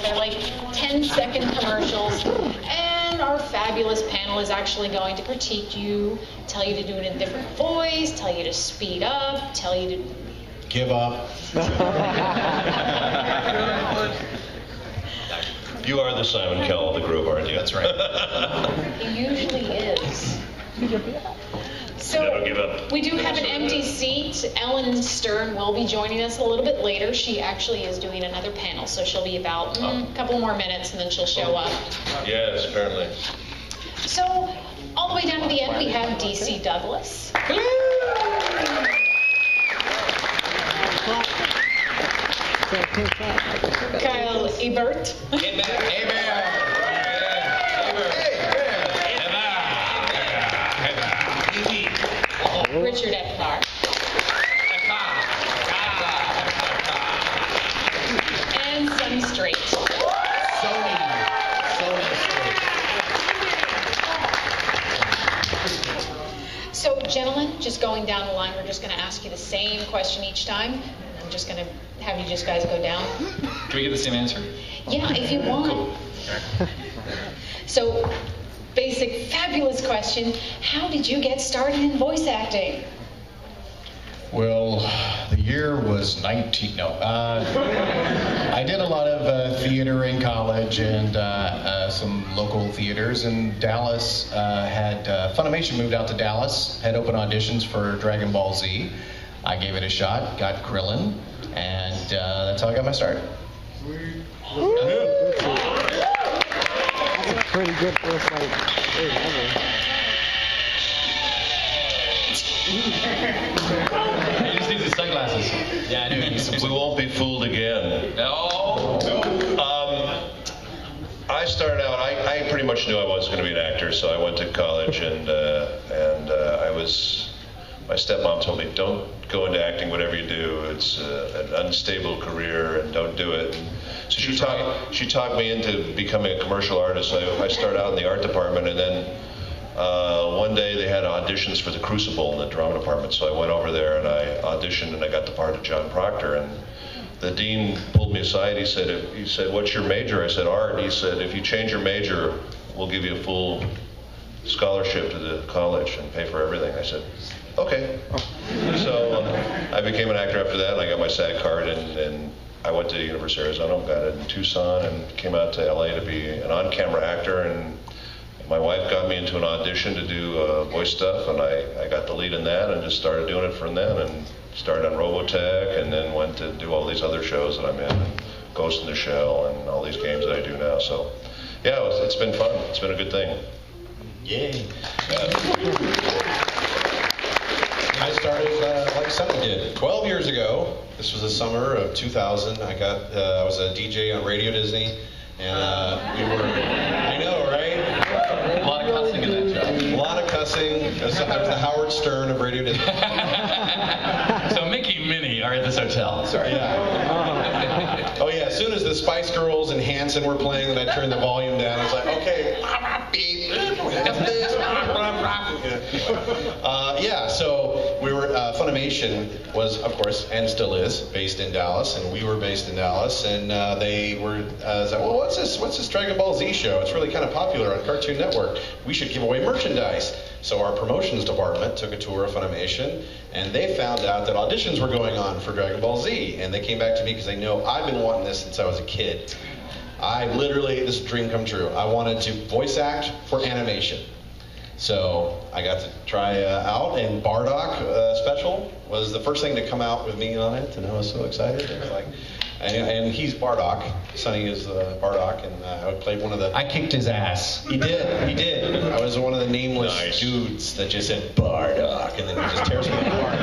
They're like 10-second commercials, and our fabulous panel is actually going to critique you, tell you to do it in a different voice, tell you to speed up, tell you to give up. You are the Simon Cowell of the group, aren't you? That's right. He usually is. So Never give up. we do have an empty seat. Ellen Stern will be joining us a little bit later. She actually is doing another panel, so she'll be about a couple more minutes, and then she'll show up. Yes, apparently. So all the way down to the end, we have D.C. Douglas. Kyle Ebert. Richard Epcar. And Sonny Strait. Sony Straight. So, gentlemen, just going down the line, we're just going to ask you the same question each time. And I'm just going to have you just guys go down. Do we get the same answer? Yeah, if you want. Cool. So, basic, fabulous question. How did you get started in voice acting? Well, the year was 19. No, I did a lot of theater in college and some local theaters. And Dallas had Funimation moved out to Dallas, had open auditions for Dragon Ball Z. I gave it a shot, got Krillin, and that's how I got my start. That's pretty good first like ever. He just needs his sunglasses. Yeah, I knew he We won't be fooled again. No. I started out, I pretty much knew I was going to be an actor, so I went to college and my stepmom told me, don't go into acting, whatever you do. It's an unstable career and don't do it. And so she talked me into becoming a commercial artist. I started out in the art department, and then one day they had auditions for the Crucible in the drama department, so I went over there and I auditioned and I got the part of John Proctor. And the dean pulled me aside. He said, "What's your major?" I said, "Art." He said, "If you change your major, we'll give you a full scholarship to the college and pay for everything." I said, "Okay." So I became an actor after that, and I got my SAG card, and I went to the University of Arizona, got it in Tucson, and came out to LA to be an on-camera actor. And my wife got me into an audition to do voice stuff, and I got the lead in that and just started doing it from then, and started on Robotech, and then went to do all these other shows that I'm in, and Ghost in the Shell, and all these games that I do now. So yeah, it's been fun. It's been a good thing. Yay. I started like Sonny did 12 years ago. This was the summer of 2000. I was a DJ on Radio Disney, and we were, I know, right? A lot of cussing in that job. A lot of cussing. I was the Howard Stern of Radio Disney. So Mickey and Minnie are at this hotel. Sorry. Yeah. Oh yeah. As soon as the Spice Girls and Hanson were playing, and I turned the volume down. I was like, okay. Yeah. So we were. Funimation was, of course, and still is, based in Dallas, and we were based in Dallas, and they were said, well, what's this Dragon Ball Z show? It's really kind of popular on Cartoon Network. We should give away merchandise. So our promotions department took a tour of Funimation, and they found out that auditions were going on for Dragon Ball Z, and they came back to me because they know I've been wanting this since I was a kid. This is a dream come true. I wanted to voice act for animation. So I got to try out, and Bardock special was the first thing to come out with me on it, and I was so excited. It was like, and he's Bardock. Sonny is Bardock, and I played one of the. I kicked his ass. He did. I was one of the nameless dudes that just said Bardock, and then he just tears me apart.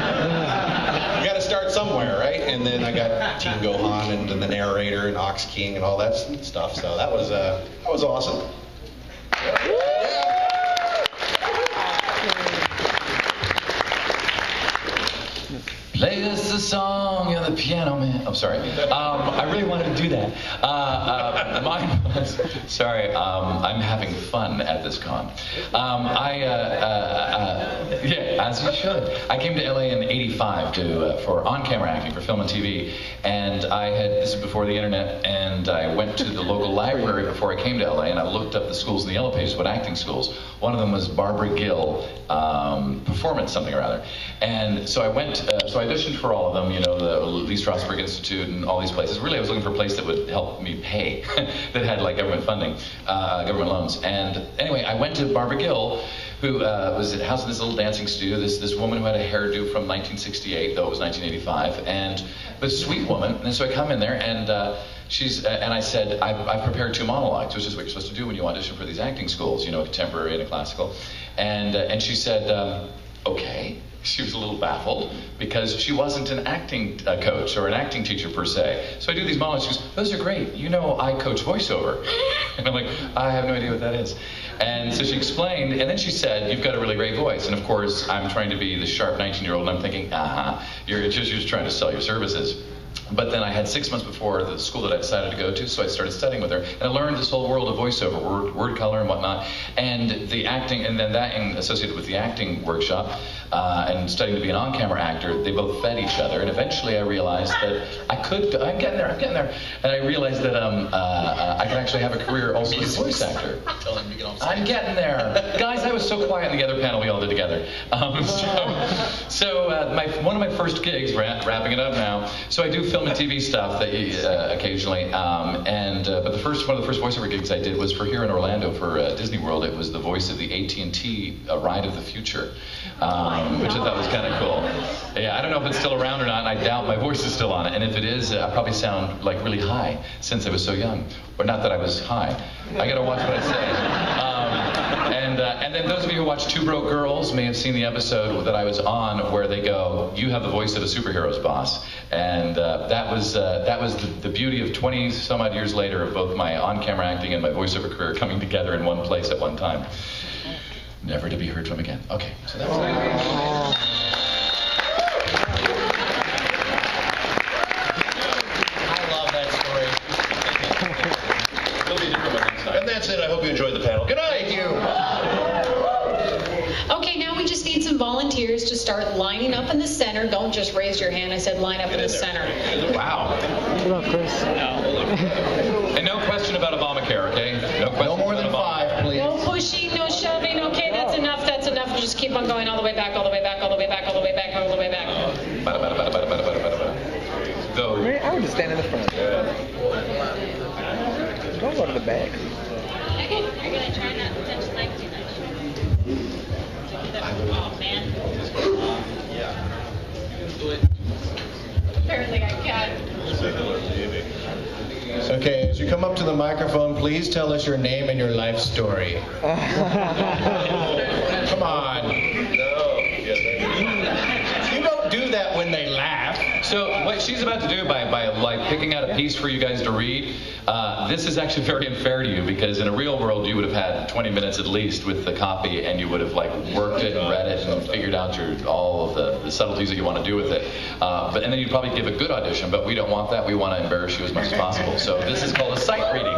You got to start somewhere, right? And then I got Team Gohan and the narrator and Ox King and all that stuff. So that was awesome. Play us a song, you're the the piano, man. I'm sorry. I really wanted to do that. Mine was, sorry, I'm having fun at this con. Yeah, as you should. I came to LA in '85 for on-camera acting for film and TV, and this is before the internet, and I went to the local library before I came to LA, and I looked up the schools in the Yellow Pages, what acting schools. One of them was Barbara Gill, performance something or other. And so I went, so I auditioned for all of them, you know, the Lee Strasberg Institute and all these places. Really, I was looking for a place that would help me pay, that had like government funding, government loans. And anyway, I went to Barbara Gill, who was housed in this little dancing studio, this woman who had a hairdo from 1968, though it was 1985, and a sweet woman. And so I come in there, and and I said, I've prepared 2 monologues, which is what you're supposed to do when you audition for these acting schools, you know, a contemporary and a classical. And she said, okay. She was a little baffled because she wasn't an acting coach or an acting teacher per se. So I do these monologues. She goes, those are great. You know, I coach voiceover. And I'm like, I have no idea what that is. And so she explained, and then she said, you've got a really great voice. And of course, I'm trying to be the sharp 19-year-old, and I'm thinking, you're just trying to sell your services. But then I had 6 months before the school that I decided to go to, so I started studying with her. And I learned this whole world of voiceover, word color and whatnot, and the acting, and then that associated with the acting workshop, and studying to be an on-camera actor, they both fed each other. And eventually I realized that I'm getting there. And I realized that I could actually have a career also as a voice actor. I'm getting there. Guys, I was so quiet in the other panel we all did together. So one of my first gigs, wrapping it up now, so I do film and TV stuff that occasionally, but one of the first voiceover gigs I did was for here in Orlando for Disney World. It was the voice of the AT&T Ride of the Future, which I thought was kind of cool. Yeah, I don't know if it's still around or not, and I doubt my voice is still on it. And if it is, I probably sound like really high since I was so young. Or not that I was high. I gotta watch what I say. And then those of you who watch Two Broke Girls may have seen the episode that I was on where they go, you have the voice of a superhero's boss. And that was the beauty of 20 some odd years later of both my on-camera acting and my voiceover career coming together in one place at one time. Never to be heard from again. Okay, so that was And that's it. I hope you enjoyed the panel. Good night. Thank you. Okay, now we just need some volunteers to start lining up in the center. Don't just raise your hand. I said line up in the center. Wow. Good luck, Chris. And no question about Obamacare, okay? No more than 5, please. No pushing, no shoving. Okay, that's enough. That's enough. Just keep on going all the way back, all the way back, all the way back, all the way back, all the way back. Though, I would just stand in the front. Don't go to the back. You're gonna try not to touch legs too much. Oh man. Apparently I can. Okay, as you come up to the microphone, please tell us your name and your life story. Come on. You don't do that when they laugh. so what she's about to do by like picking out a piece for you guys to read, this is actually very unfair to you because in a real world you would have had 20 minutes at least with the copy and you would have like worked it and read it and figured out all of the subtleties that you want to do with it. And then you'd probably give a good audition, but we don't want that. We want to embarrass you as much as possible. So this is called a sight reading.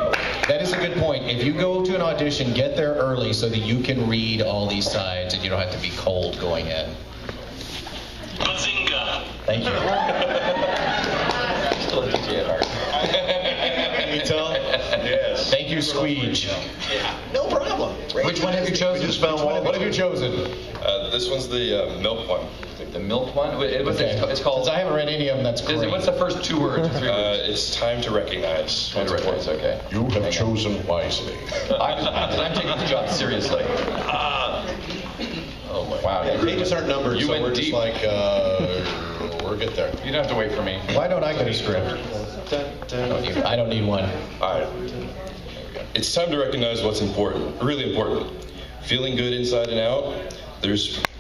That is a good point. If you go to an audition, get there early so that you can read all these sides and you don't have to be cold going in. Bazinga. Thank you. Still a DJ at heart. Can you tell? Yes. Thank you, Squeege. No problem. Which one have you chosen? What have you chosen? This one's the milk one. The milk one? It's called. Since I haven't read any of them, that's great. What's the first 2 words or 3 words? It's time to recognize. Time to recognize, okay. You have chosen wisely. I'm taking this job seriously. Oh my wow. Yeah, pages aren't numbered, You so went we're just deep. like, we'll get there. You don't have to wait for me. Why don't I get a script? I don't need one. All right. It's time to recognize what's important, really important. Feeling good inside and out.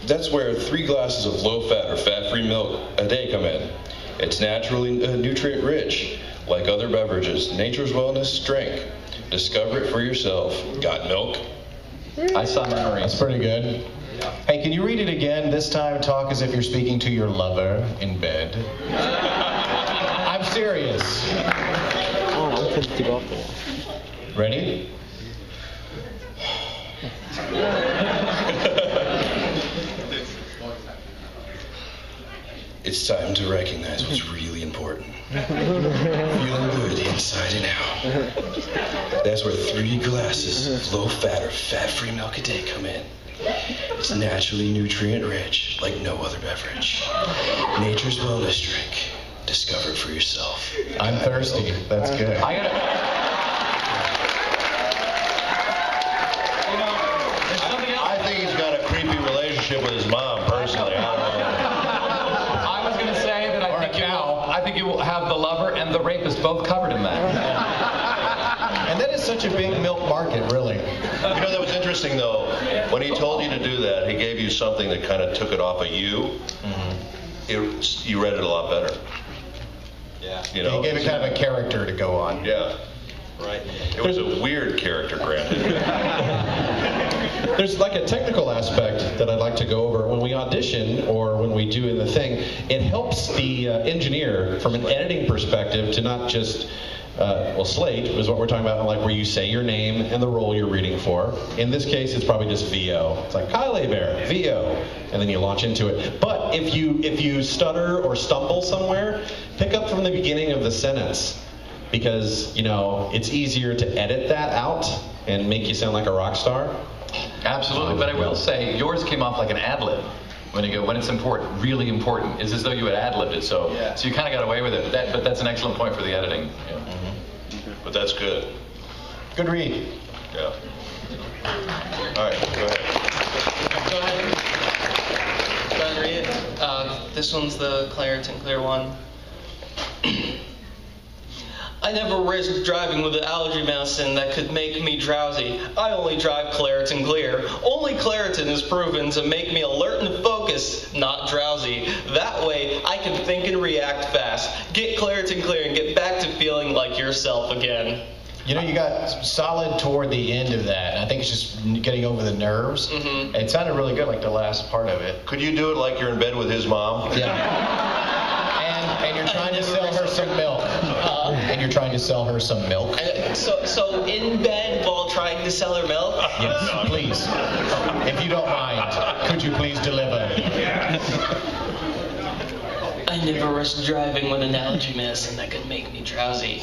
That's where 3 glasses of low-fat or fat-free milk a day come in. It's naturally nutrient-rich, like other beverages. Nature's wellness drink. Discover it for yourself. Got milk? I saw memories. That's pretty good. Hey, can you read it again? This time, talk as if you're speaking to your lover in bed. serious. Oh, I'm tempted to go off the wall. Ready? It's time to recognize what's really important. Feeling good inside and out. That's where 3 glasses of low-fat or fat-free milk a day come in. It's naturally nutrient-rich, like no other beverage. Nature's wellness drink. Discover it for yourself. I'm thirsty. That's good. I gotta. There's something else. I think he's got a creepy relationship with his mom, personally. I don't know. I was going to say that I think you will have the lover and the rapist both covered in that. And that is such a big milk market, really. You know, that was interesting, though. When he told you to do that, he gave you something that kind of took it off of you. You read it a lot better. Yeah. You know, He gave it kind of a character to go on. Yeah. Right. It was a weird character, granted. There's like a technical aspect that I'd like to go over. When we audition or when we do the thing, it helps the engineer from an editing perspective to not just, slate is what we're talking about, like where you say your name and the role you're reading for. In this case, it's probably just VO. It's like Kyle Bear, VO, and then you launch into it. But if you stutter or stumble somewhere, pick up from the beginning of the sentence. Because, it's easier to edit that out and make you sound like a rock star. Absolutely, but I will say yours came off like an ad-lib. When it's important, really important, is as though you had ad-libbed it. So you kind of got away with it. But that's an excellent point for the editing. Yeah. But that's good. Good read. Yeah. All right, go ahead. Go ahead and read it. This one's the Clarence and Clear one. I never risked driving with an allergy medicine that could make me drowsy. I only drive Claritin Clear. Only Claritin is proven to make me alert and focused, not drowsy. That way, I can think and react fast. Get Claritin Clear and get back to feeling like yourself again. You got solid toward the end of that. And I think it's just getting over the nerves. Mm-hmm. It sounded really good, like the last part of it. Could you do it like you're in bed with his mom? Yeah. And you're trying to sell her some milk. And you're trying to sell her some milk. So in bed while trying to sell her milk? Yes, please. If you don't mind, could you please deliver? I never risked driving with an allergy medicine that could make me drowsy.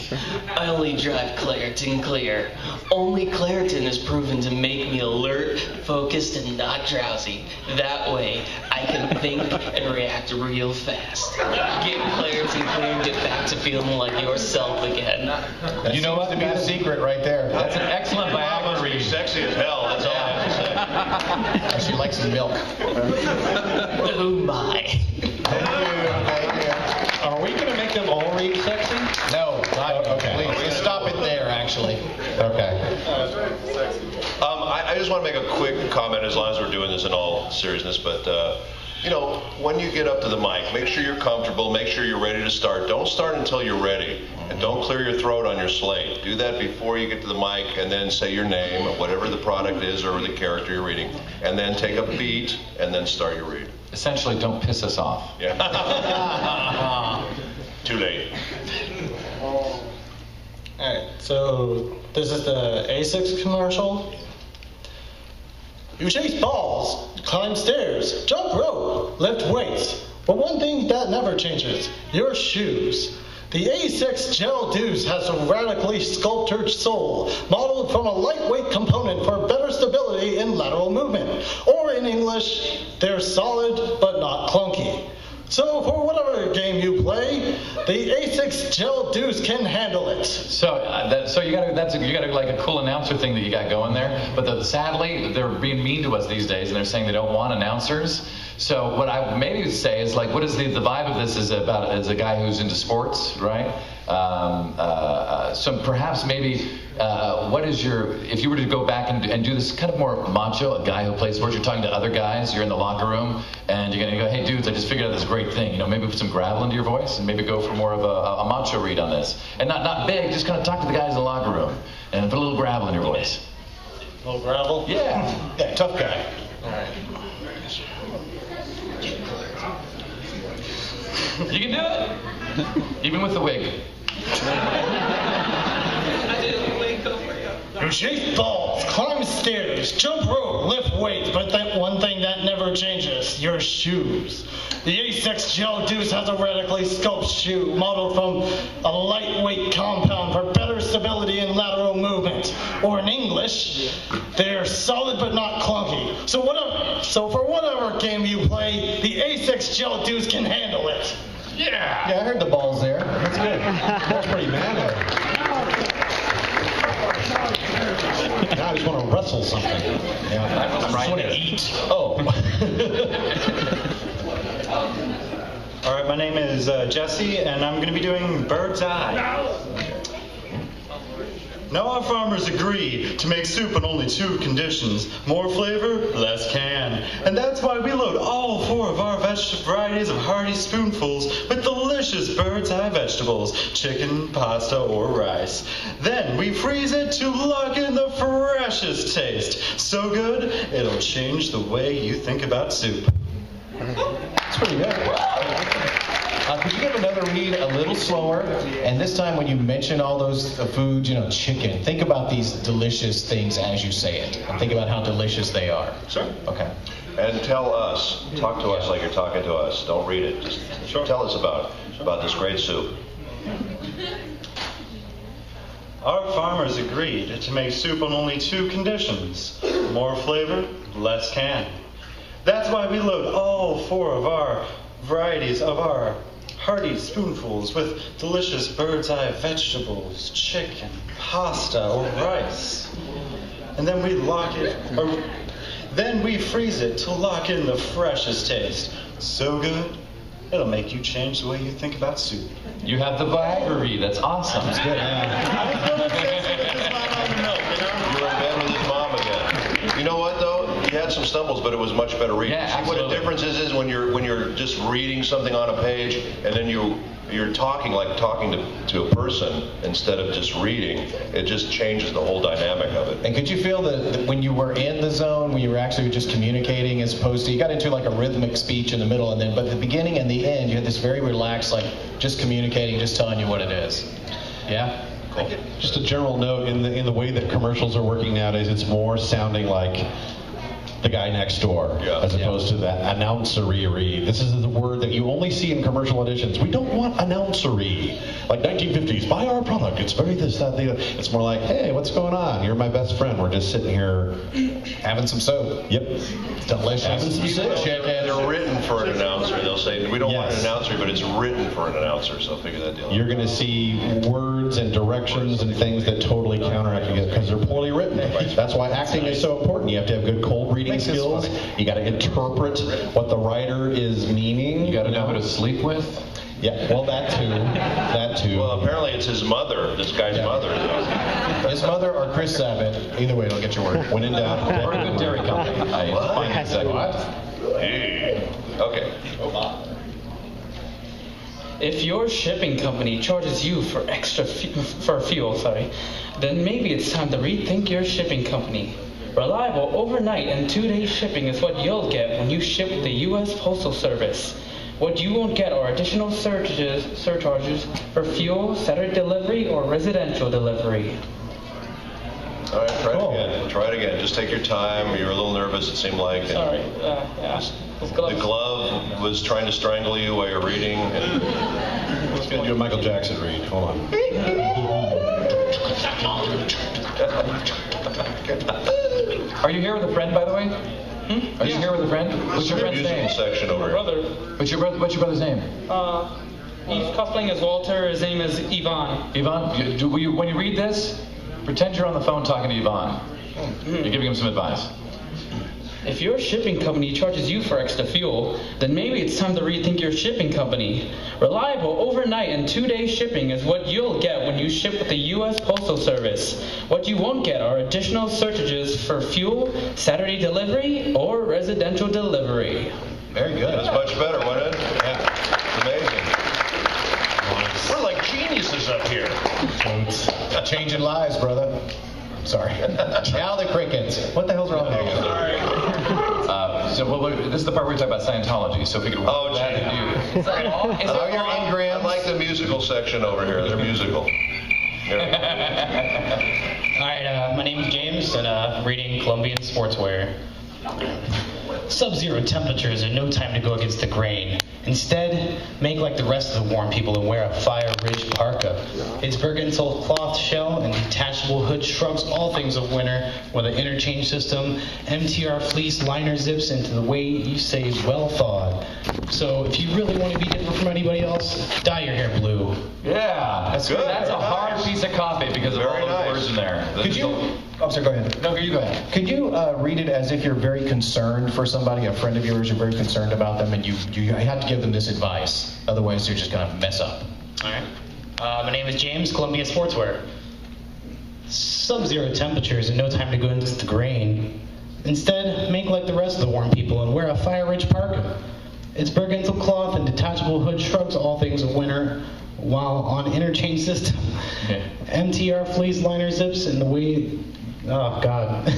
I only drive Claritin Clear. Only Claritin is proven to make me alert, focused, and not drowsy. That way, I can think and react real fast. Get Claritin Clear and get back to feeling like yourself again. You know what? To be the secret right there. That's an excellent Viagra read. Sexy as hell, that's all I have to say. She likes some milk. Oh my. Are we going to make them all read sexy? No, not Okay. please. Let's stop it there, actually. Okay. I just want to make a quick comment, as long as we're doing this in all seriousness, but when you get up to the mic, make sure you're comfortable, make sure you're ready to start. Don't start until you're ready, and don't clear your throat on your slate. Do that before you get to the mic, and then say your name, whatever the product is or the character you're reading, and then take a beat, and then start your read. Essentially, don't piss us off. Yeah. Too late. Alright, so this is the A6 commercial. You chase balls, climb stairs, jump rope, lift weights. But one thing that never changes, your shoes. The A6 Gel Deuce has a radically sculptured sole, modeled from a lightweight component for better stability in lateral movement. Or in English, they're solid but not clunky. So for whatever game you play, the A6 Gel Deuce can handle it. So you got like a cool announcer thing that you got going there. But sadly, they're being mean to us these days, and they're saying they don't want announcers. So what I maybe would say is, like, what is the vibe of this is about as a guy who's into sports, right? So perhaps maybe what is if you were to go back and do this kind of more macho, a guy who plays sports, you're talking to other guys, you're in the locker room, and you're going to go, hey dudes, I just figured out this great thing. Maybe put some gravel into your voice and maybe go for more of a macho read on this. And not big, just kind of talk to the guys in the locker room and put a little gravel in your voice. A little gravel? Yeah, tough guy. All right. You can do it. Even with the wig. You chase balls, climb stairs, jump rope, lift weights, but that one thing that never changes, your shoes. The A6 Gel Deuce has a radically sculpted shoe modeled from a lightweight compound for better stability and lateral movement. Or in English, they're solid but not clunky. So for whatever game you play, the A6 Gel Deuce can handle it. Yeah, I heard the balls there. That's good. That's pretty manly. Now I just want to wrestle something. Yeah, I just want to eat. Oh. All right, my name is Jesse, and I'm going to be doing Bird's Eye. Now our farmers agreed to make soup on only 2 conditions: more flavor, less can. And that's why we load all 4 of our varieties of hearty spoonfuls with delicious bird's eye vegetables, chicken, pasta, or rice. Then we freeze it to lock in the freshest taste. So good, it'll change the way you think about soup. That's pretty good. Could you give another read a little slower? And this time when you mention all those foods, chicken, think about these delicious things as you say it. And think about how delicious they are. Sure. Okay. And tell us, talk to us like you're talking to us. Don't read it. Just tell us about this great soup. Our farmers agreed to make soup on only 2 conditions: more flavor, less can. That's why we load all 4 of our varieties of our hearty spoonfuls with delicious bird's eye vegetables, chicken, pasta, or rice. And then then we freeze it to lock in the freshest taste. So good, it'll make you change the way you think about soup. You have the Viagra read. That's awesome. That's good. You were in bed with his mom again. You know what though? He had some stumbles, but it was much better reading. Yeah, See what the difference is when you're just reading something on a page and then you're talking to a person instead of just reading. It just changes the whole dynamic of it. And could you feel that when you were in the zone, when you were actually just communicating as opposed to, you got into like a rhythmic speech in the middle, but the beginning and the end, you had this very relaxed, like just communicating, just telling you what it is. Yeah? Cool. Just a general note, in the way that commercials are working nowadays, it's more sounding like the guy next door, as opposed to that announcery read. This is the word that you only see in commercial editions. We don't want announcery. Like 1950s, buy our product. It's very this, that, the other. It's more like, hey, what's going on? You're my best friend. We're just sitting here having some soap. Yep. Delicious. Having some soap. They're written for an announcer. They'll say, we don't want an announcer, but it's written for an announcer, so figure that deal out. You're going to see words and directions and things that totally counteract it because they're poorly written. That's why acting is so important. You have to have good cold reading skills. You got to interpret what the writer is meaning. You got to know who to sleep with. Yeah, well, that too. Well, apparently it's his mother, this guy's mother. His mother or Chris Sabat. Either way, it'll get your word. When in doubt. Or a good dairy company. What? Hey. Okay. If your shipping company charges you for for fuel, then maybe it's time to rethink your shipping company. Reliable overnight and 2-day shipping is what you'll get when you ship with the U.S. Postal Service. What you won't get are additional surcharges for fuel, Saturday delivery, or residential delivery. All right, try it again. Just take your time. You were a little nervous, it seemed like. Sorry. The glove was trying to strangle you while you're reading. Let's do a Michael Jackson read. Hold on. Are you here with a friend, by the way? Are you here with a friend? What's your friend's name? Section over here. Brother. What's your brother's name? He's cosplaying as Walter. His name is Yvonne. Yvonne, when you read this, pretend you're on the phone talking to Yvonne. You're giving him some advice. If your shipping company charges you for extra fuel, then maybe it's time to rethink your shipping company. Reliable overnight and 2-day shipping is what you'll get when you ship with the U.S. Postal Service. What you won't get are additional surcharges for fuel, Saturday delivery, or residential delivery. Very good. That's much better, wasn't it? Yeah. It's amazing. We're like geniuses up here. Changing lives, brother. Sorry. Now the crickets. What the hell's wrong with you? So well, this is the part where we talk about Scientology. So if we could roll that gee. and you. Is that all? Is that your all? engrams? I like the musical section over here. They're musical. All right, my name is James, and I'm reading Colombian Sportswear. Sub-zero temperatures are no time to go against the grain. Instead, make like the rest of the warm people and wear a fire ridge parka. Its Bergental cloth shell and detachable hood shrugs all things of winter with an interchange system. MTR fleece liner zips into the way you say well thawed. So if you really want to be different from anybody else, dye your hair blue. Yeah, that's good. That's a hard piece of coffee because of all those words in there. Could you? I'm sorry. Go ahead. No, you go ahead. Could you read it as if you're very concerned for somebody, a friend of yours, you're very concerned about them, and you have to give them this advice. Otherwise, they're just gonna mess up. All right. My name is James, Columbia Sportswear. Sub-zero temperatures and no time to go against the grain. Instead, make like the rest of the warm people and wear a fire ridge parka. Its Bergental cloth and detachable hood shrugs all things of winter, while on interchange system, MTR fleece liner zips and the way. Oh God.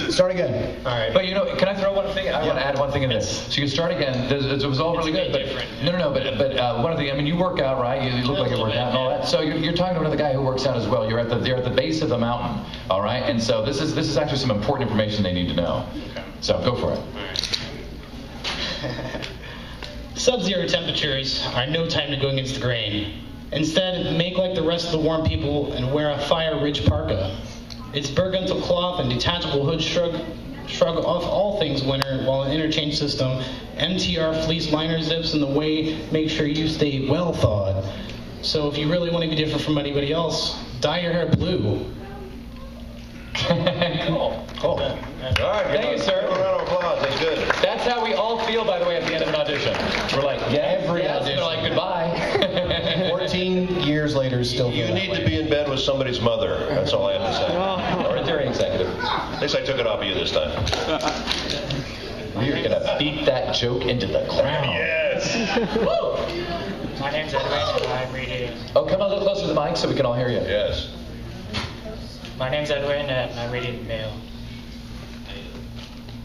Start again. All right. But you know, can I throw one thing? I want to add one thing in this. So you can start again. It was all really good. But no. But one of the, I mean, you work out, right? You look like you work out and all that. So you're talking to another guy who works out as well. You're at the base of the mountain, all right? And so this is actually some important information they need to know. Okay. So go for it. All right. Sub-zero temperatures are no time to go against the grain. Instead, make like the rest of the warm people and wear a fire ridge parka. Its Bergental cloth and detachable hood shrug off all things winter, while an interchange system, MTR fleece liner zips in the way make sure you stay well thawed. So if you really want to be different from anybody else, dye your hair blue. Cool. All right, Thank you, sir. Give a round of applause. That's good. That's how we all feel, by the way, at the end of an audition. We're like, Every audition. We're like, goodbye. 14 years later, still. You need to be in bed with somebody's mother. That's all I have to say. Or a jury executive. At least I took it off of you this time. We're gonna beat that joke into the ground. Yes. My name's Edwin, and I'm reading. Oh, come a little closer to the mic so we can all hear you. Yes. My name's Edwin, and I'm reading Mail.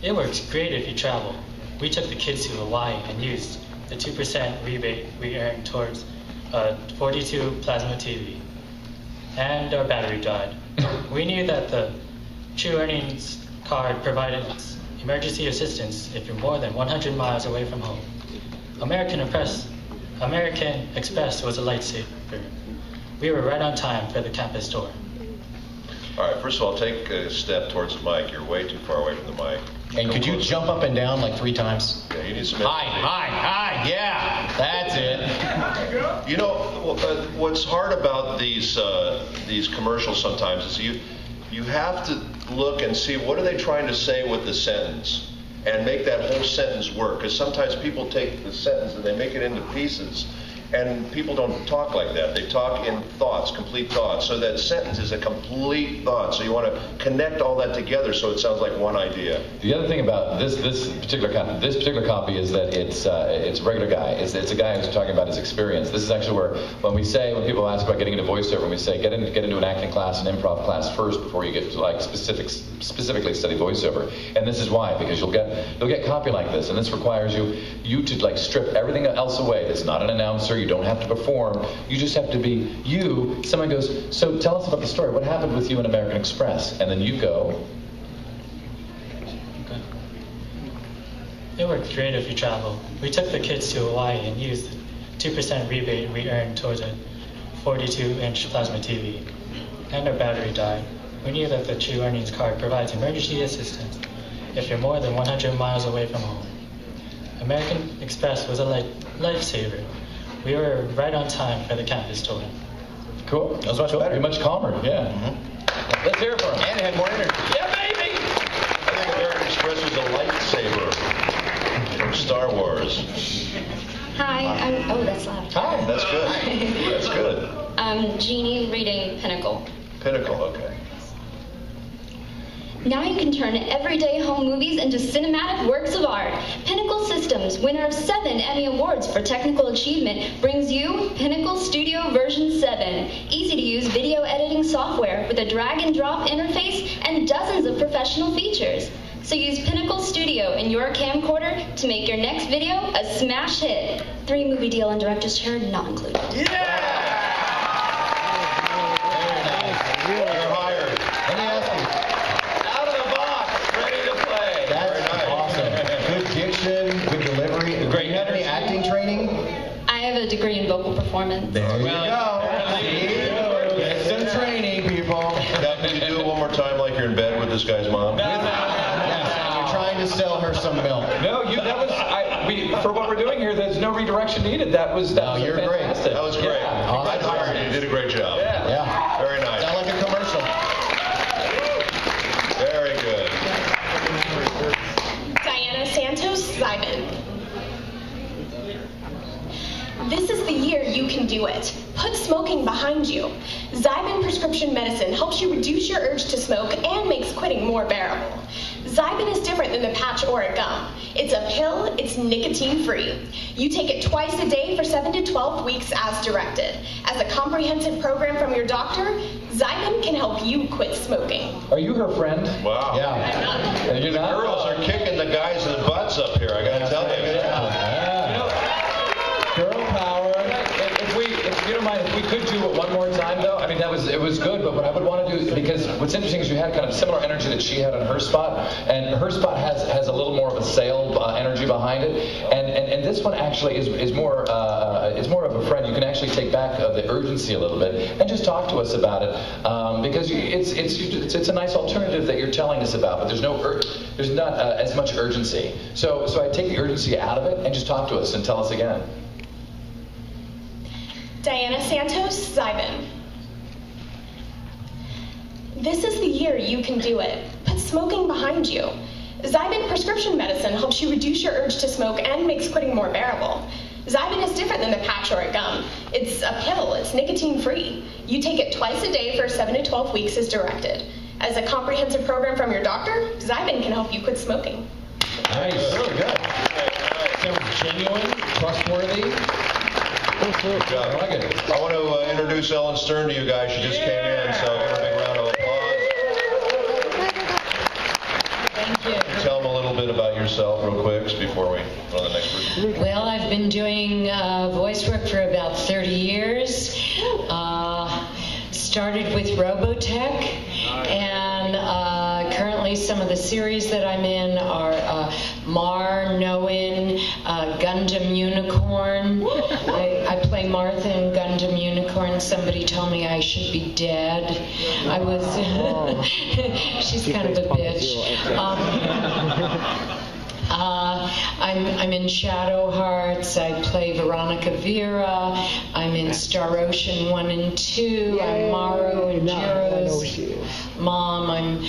It works great if you travel. We took the kids to Hawaii and used the 2% rebate we earned towards a 42 plasma TV. And our battery died. We knew that the True Earnings card provided emergency assistance if you're more than 100 miles away from home. American Express was a lifesaver. We were right on time for the campus tour. All right, first of all, take a step towards the mic. You're way too far away from the mic. And could you jump up and down like 3 times? Yeah, you need some. Hi, yeah, that's it. You know, what's hard about these commercials sometimes is you have to look and see what are they trying to say with the sentence and make that whole sentence work. Because sometimes people take the sentence and they make it into pieces. And people don't talk like that. They talk in thoughts, complete thoughts. So that sentence is a complete thought. So you want to connect all that together so it sounds like one idea. The other thing about this particular copy is that it's a regular guy. It's a guy who's talking about his experience. This is actually where when people ask about getting into voiceover, when we say get into an acting class, an improv class first before you get to like specifically study voiceover. And this is why, because you'll get copy like this, and this requires you to like strip everything else away. It's not an announcer. You don't have to perform. You just have to be you. Someone goes, so tell us about the story. What happened with you in American Express? And then you go. Okay. It worked great if you travel. We took the kids to Hawaii and used the 2% rebate we earned towards a 42-inch plasma TV. And our battery died. We knew that the True Earnings card provides emergency assistance if you're more than 100 miles away from home. American Express was a lifesaver. We were right on time for the campus tour. Cool. That was much better. You're much calmer. Yeah. Mm-hmm. Let's hear it for him. And it had more energy. Yeah, baby! I think American Express was a lightsaber from Star Wars. Hi, oh, that's loud. Hi. That's good. That's good. I'm Jeannie reading Pinnacle. Pinnacle, okay. Now you can turn everyday home movies into cinematic works of art. Pinnacle Systems, winner of 7 Emmy Awards for technical achievement, brings you Pinnacle Studio version 7. Easy-to-use video editing software with a drag-and-drop interface and dozens of professional features. So use Pinnacle Studio in your camcorder to make your next video a smash hit. 3 movie deal and director's chair not included. You're hired. Let me ask you. Out of the box, ready to play. That's awesome. Good diction, good delivery. Do you have any acting training? I have a degree in vocal performance. There you go. Get some training, people. Now, can you do it one more time like you're in bed with this guy's mom? Yes, you're trying to sell her some milk. No, for what we're doing here, there's no redirection needed. That was you're great. fantastic. That was great. Yeah. Awesome. You did a great job. Yeah. Very nice. Sound like a commercial. Very good. Diana Santos, Simon. This is the year you can do it. Put smoking behind you. Zyban prescription medicine helps you reduce your urge to smoke and makes quitting more bearable. Zyban is different than the patch or a gum. It's a pill, it's nicotine-free. You take it twice a day for 7 to 12 weeks as directed. As a comprehensive program from your doctor, Zyban can help you quit smoking. Are you her friend? Wow. Yeah. You're not? Girls are kicking the guys in the butts up here, I gotta tell you. Girl power. If you don't mind, if we could do it one more time, though. I mean, it was good, but what I would want to do, because what's interesting is you had kind of similar energy that she had on her spot, and her spot has a little more of a sale energy behind it, and this one actually is more of a friend. You can actually take back the urgency a little bit and just talk to us about it, because it's a nice alternative that you're telling us about, but there's not as much urgency. So I take the urgency out of it and just talk to us and tell us again. Diana Santos, Zyban. This is the year you can do it. Put smoking behind you. Zyban prescription medicine helps you reduce your urge to smoke and makes quitting more bearable. Zyban is different than the patch or a gum. It's a pill, it's nicotine-free. You take it twice a day for 7 to 12 weeks as directed. As a comprehensive program from your doctor, Zyban can help you quit smoking. Nice. Really good. Sounds genuine, trustworthy. Good job. I like it. I want to introduce Ellen Stern to you guys. She just came in, so give her a big round of applause. Thank you. Tell them a little bit about yourself real quick before we go to the next person. Well, I've been doing voice work for about 30 years. Started with Robotech, and currently some of the series that I'm in are Mar, Noin, Gundam Unicorn. I play Martha in Gundam Unicorn. Somebody told me I should be dead. I was. She's kind of a bitch. I'm in Shadow Hearts. I play Veronica Vera. I'm in Star Ocean 1 and 2. I'm Maru and Jiro's mom. I'm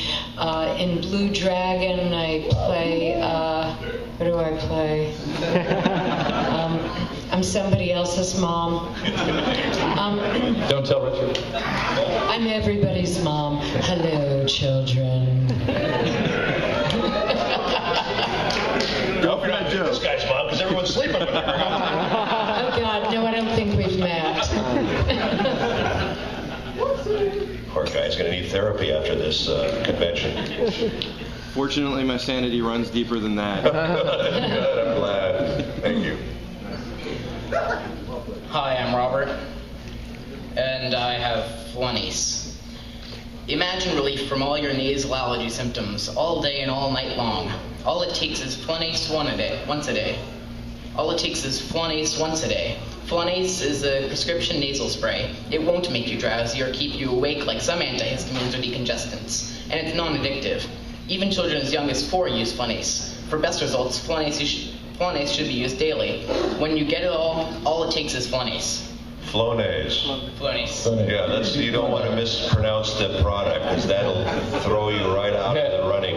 in Blue Dragon. I play, what do I play? I'm somebody else's mom. Don't tell Richard. I'm everybody's mom. Hello, children. Don't forget this guy's mom, because everyone's sleeping with her. Oh, God, no, I don't think we've met. Poor guy's going to need therapy after this convention. Fortunately, my sanity runs deeper than that. Good, I'm glad. Thank you. Hi, I'm Robert, and I have flunnies. Imagine relief from all your nasal allergy symptoms all day and all night long. All it takes is Flunnies once a day. All it takes is Flunnies once a day. Flunnies is a prescription nasal spray. It won't make you drowsy or keep you awake like some antihistamines or decongestants. And it's non-addictive. Even children as young as 4 use Flunnies. For best results, Flunnies should be used daily. When you get it all it takes is Flunnies. Flonase. Flunnies. Yeah, you don't want to mispronounce the product, because that'll throw you right out of the running.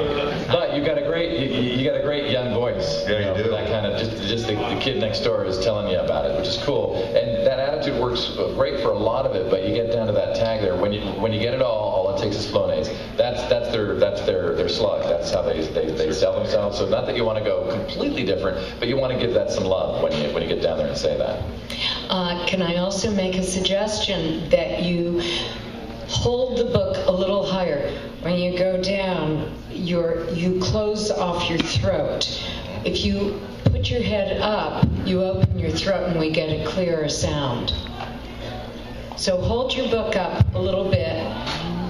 But you got a great young voice. Yeah, you do. That kind of just the kid next door is telling you about it, which is cool. And that attitude works great for a lot of it. But you get down to that tag there. When you get it all it takes is Flonase. That's their slug. That's how they sell themselves. So not that you want to go completely different, but you want to give that some love when you get down there and say that. Can I also make a suggestion that you hold the book a little higher? When you go down, you close off your throat. If you put your head up, you open your throat and we get a clearer sound. So hold your book up a little bit,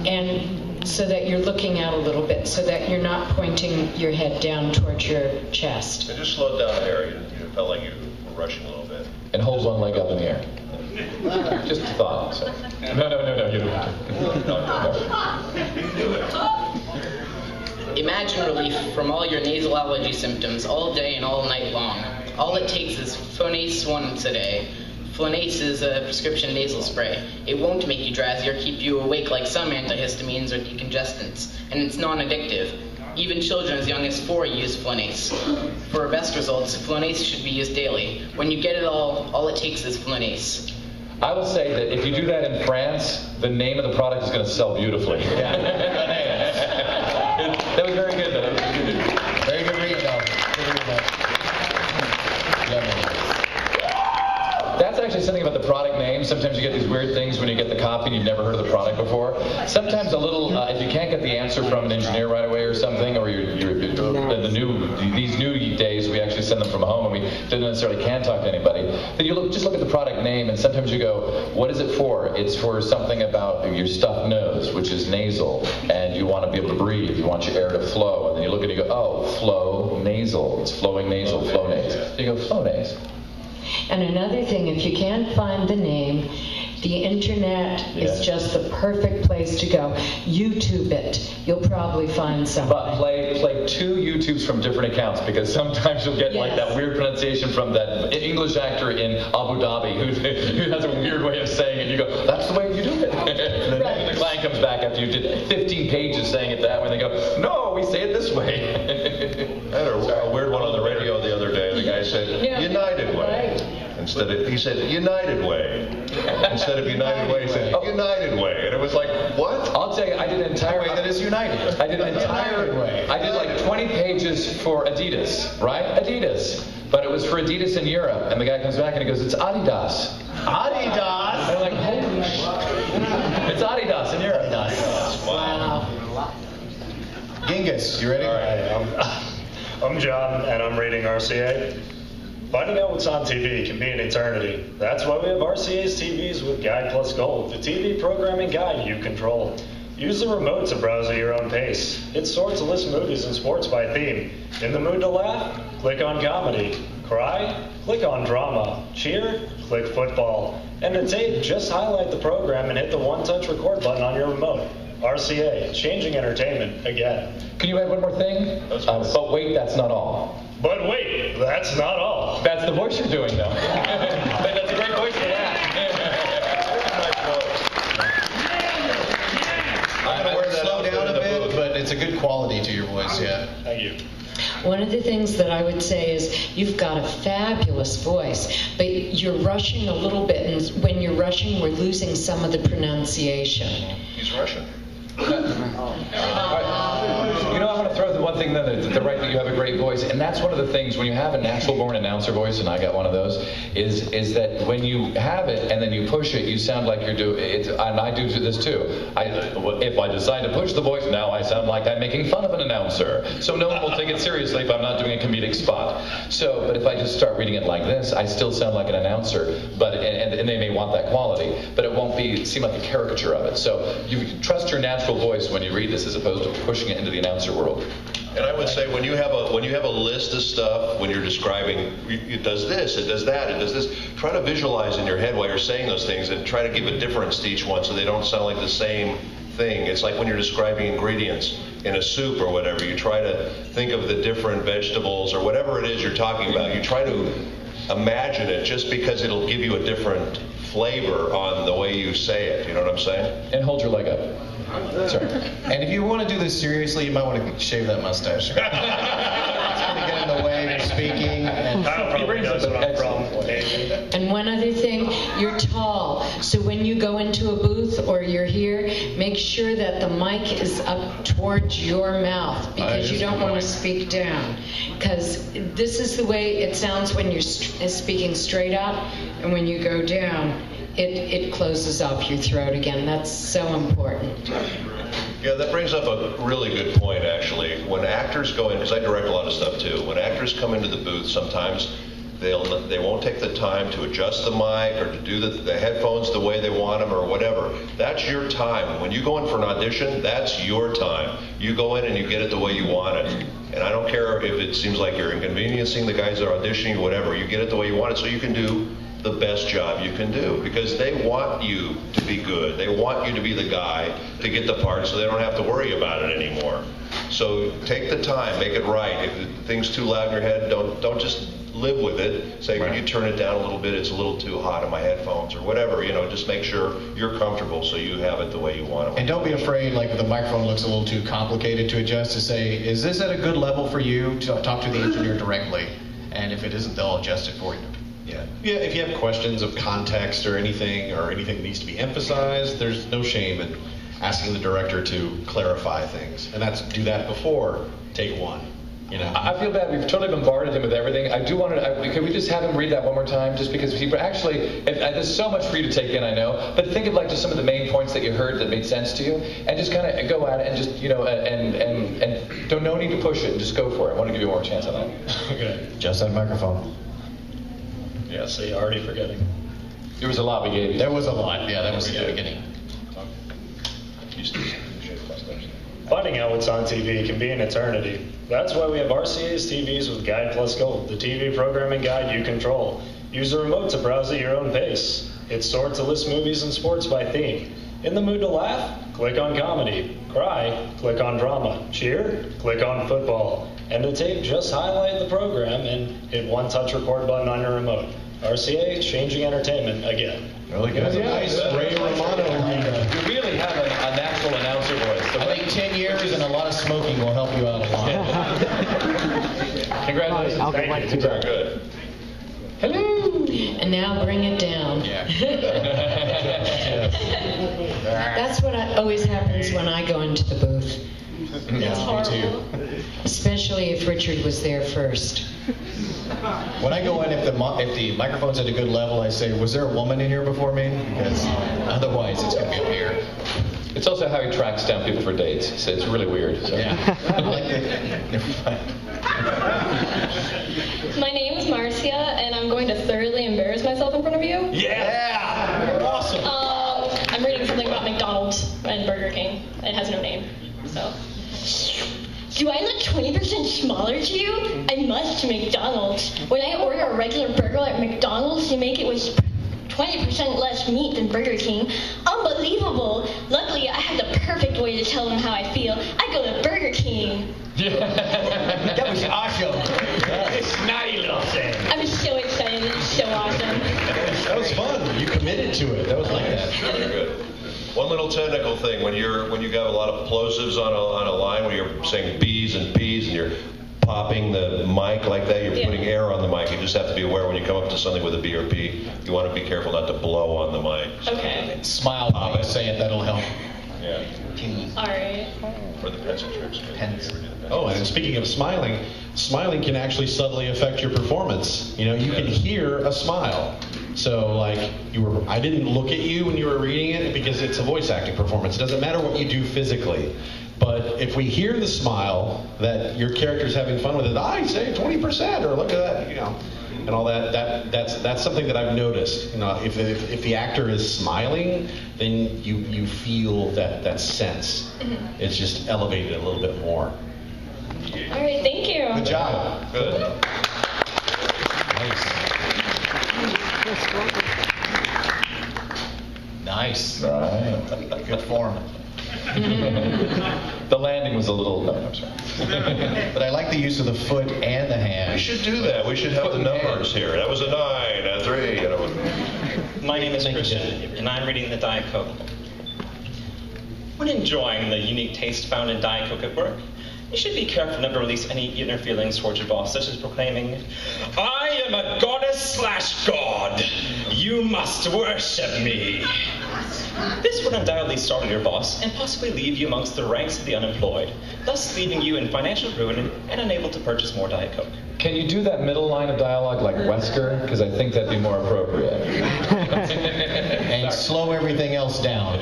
and so that you're looking out a little bit, so that you're not pointing your head down towards your chest. And just slow it down there. You felt like you were rushing a little bit. And hold one leg up in the air. Just a thought. So. No, you don't have to. Imagine relief from all your nasal allergy symptoms all day and all night long. All it takes is Flonase once a day. Flonase is a prescription nasal spray. It won't make you drowsy or keep you awake like some antihistamines or decongestants, and it's non-addictive. Even children as young as 4 use Flonase. For best results, Flonase should be used daily. When you get it all it takes is Flonase. I will say that if you do that in France, the name of the product is going to sell beautifully. That was very good, though. Very good read, though. That's actually something about the product name. Sometimes you get these weird things when you get the copy and you've never heard of the product before. Sometimes a little, if you can't get the answer from an engineer right away or something, or these new days we actually send them from home and we don't necessarily can talk to anybody, then you just look at the product name and sometimes you go, what is it for? It's for something about your stuffed nose, which is nasal, and you want to be able to breathe. You want your air to flow, and then you look at it and you go, oh, flow nasal. It's flowing nasal, Flonase. So you go, Flonase. And another thing, if you can't find the name, the internet is just the perfect place to go. YouTube it. You'll probably find something. But play 2 YouTubes from different accounts, because sometimes you'll get like that weird pronunciation from that English actor in Abu Dhabi who has a weird way of saying it. You go, that's the way you do it. And then the client comes back after you did 15 pages saying it that way, and they go, no, we say it this way. I had a weird one on the radio the other day. The guy said, United Way. He said, United Way. Instead of United Way, he said, United Way. And it was like, what? I'll tell you, I did an entire way that is united. I did an entire way. I did like 20 pages for Adidas, right? Adidas. But it was for Adidas in Europe. And the guy comes back and he goes, it's Adidas. Adidas? And I'm like, holy shit. It's Adidas in Europe. Adidas. Wow. Genghis, you ready? All right. I'm John, and I'm reading RCA. Finding out what's on TV can be an eternity. That's why we have RCA's TVs with Guide Plus Gold, the TV programming guide you control. Use the remote to browse at your own pace. It sorts a list of movies and sports by theme. In the mood to laugh? Click on comedy. Cry? Click on drama. Cheer? Click football. And to tape, just highlight the program and hit the one-touch record button on your remote. RCA, changing entertainment again. Can you add one more thing? But wait, that's not all. But wait, that's not all. That's the voice you're doing, though. That's a great voice for that. I'm going to slow down a bit, but it's a good quality to your voice, yeah. Thank you. One of the things that I would say is you've got a fabulous voice, but you're rushing a little bit, and when you're rushing, we're losing some of the pronunciation. He's Russian. You know, I want to throw the one thing that right that you have a great voice, and that's one of the things when you have a natural born announcer voice, and I got one of those, is that when you have it and then you push it, you sound like you're doing it. And I do this too. If I decide to push the voice, now I sound like I'm making fun of an announcer. So no one will take it seriously if I'm not doing a comedic spot. But if I just start reading it like this, I still sound like an announcer. But and they may want that quality, but it won't seem like a caricature of it. So you trust your natural voice when you read this, as opposed to pushing it into the announcer world. And I would say when you have a list of stuff, when you're describing, it does this, it does that, it does this, try to visualize in your head while you're saying those things and try to give a difference to each one so they don't sound like the same thing. It's like when you're describing ingredients in a soup or whatever, you try to think of the different vegetables or whatever it is you're talking about. You try to imagine it just because it'll give you a different flavor on the way you say it. You know what I'm saying? And hold your leg up. Sorry. And if you want to do this seriously, you might want to shave that mustache. It's going to get in the way of speaking. And And one other thing, you're tall. So when you go into a booth or you're here, make sure that the mic is up towards your mouth, because you don't want to speak down. Because this is the way it sounds when you're speaking straight out, and when you go down, it closes off your throat again. That's so important. Yeah, that brings up a really good point, actually. When actors go in, because I direct a lot of stuff too, when actors come into the booth, sometimes they won't take the time to adjust the mic or to do the headphones the way they want them or whatever. That's your time. When you go in for an audition, that's your time. You go in and you get it the way you want it. And I don't care if it seems like you're inconveniencing the guys that are auditioning or whatever. You get it the way you want it so you can do the best job you can do, because they want you to be good. They want you to be the guy to get the part so they don't have to worry about it anymore. So take the time, make it right. If the thing's too loud in your head, don't just live with it. Say, can you turn it down a little bit? It's a little too hot in my headphones or whatever. Just make sure you're comfortable so you have it the way you want it. And don't be afraid, like if the microphone looks a little too complicated to adjust, to say, is this at a good level for you? To talk to the engineer directly. And if it isn't, they'll adjust it for you. Yeah, if you have questions of context or anything needs to be emphasized, there's no shame in asking the director to clarify things. And do that before take one. I feel bad. We've totally bombarded him with everything. I do want to. Can we just have him read that one more time? Just because people actually, there's so much for you to take in, I know. But think of just some of the main points that you heard that made sense to you, and just kind of go at it and just and no need to push it. Just go for it. I want to give you one more chance on that. Okay. Just that microphone. Yeah. See, already forgetting. There was a lot we gave you. There was a lot. Yeah, that was the beginning. Finding out what's on TV can be an eternity. That's why we have RCA's TVs with Guide Plus Gold, the TV programming guide you control. Use a remote to browse at your own pace. It's sorted to list movies and sports by theme. In the mood to laugh? Click on comedy. Cry? Click on drama. Cheer? Click on football. And to tape, just highlight the program and hit one touch record button on your remote. RCA, changing entertainment again. Really good. That's a nice Ray Romano. You really have a natural announcer voice. So I think 10 years and a lot of smoking will help you out a lot. Congratulations. I'll get mine too. Very good. Hello. And now bring it down. That's what always happens when I go into the booth. That's horrible. Especially if Richard was there first. When I go in, if the microphone's at a good level, I say, was there a woman in here before me? Because otherwise it's going to be up here. It's also how he tracks down people for dates. So it's really weird. So. Yeah. I like that. My name is Marcia, and I'm going to thoroughly embarrass myself in front of you. Yeah! Awesome. I'm reading something about McDonald's and Burger King. It has no name, so. Do I look 20% smaller to you? I must McDonald's. When I order a regular burger at McDonald's, they make it with 20% less meat than Burger King. Unbelievable. Luckily, I have the perfect way to tell them how I feel. I go to Burger King. That was awesome. Snotty little thing. I'm so excited. It's so awesome. That was fun. You committed to it. That was like that. Very good. One little technical thing, when you got a lot of plosives on a line, where you're saying B's and P's and you're popping the mic like that, you're putting air on the mic. You just have to be aware when you come up to something with a B or P, you want to be careful not to blow on the mic. So Okay. Smile while you say it, that'll help. Yeah. All right. For the pencil tricks. Oh, and speaking of smiling can actually subtly affect your performance. You can hear a smile. So I didn't look at you when you were reading it because it's a voice acting performance. It doesn't matter what you do physically. But if we hear the smile that your character's having fun with it, I say 20% or look at that, and all that's something that I've noticed. If the actor is smiling, then you feel that sense. Mm-hmm. It's just elevated a little bit more. All right, thank you. Good job. Good. Nice. Right. Good form. The landing was a little. No, I'm sorry. But I like the use of the foot and the hand. We should do that. We should have the numbers here. That was a 9, a 3. My name is Christian, and I'm reading the Diet Coke. When enjoying the unique taste found in Diet Coke at work, you should be careful not to release any inner feelings towards your boss, such as proclaiming, "I am a goddess/god. You must worship me." This would undoubtedly startle your boss and possibly leave you amongst the ranks of the unemployed, thus leaving you in financial ruin and unable to purchase more Diet Coke. Can you do that middle line of dialogue like Wesker? Because I think that'd be more appropriate. And slow everything else down.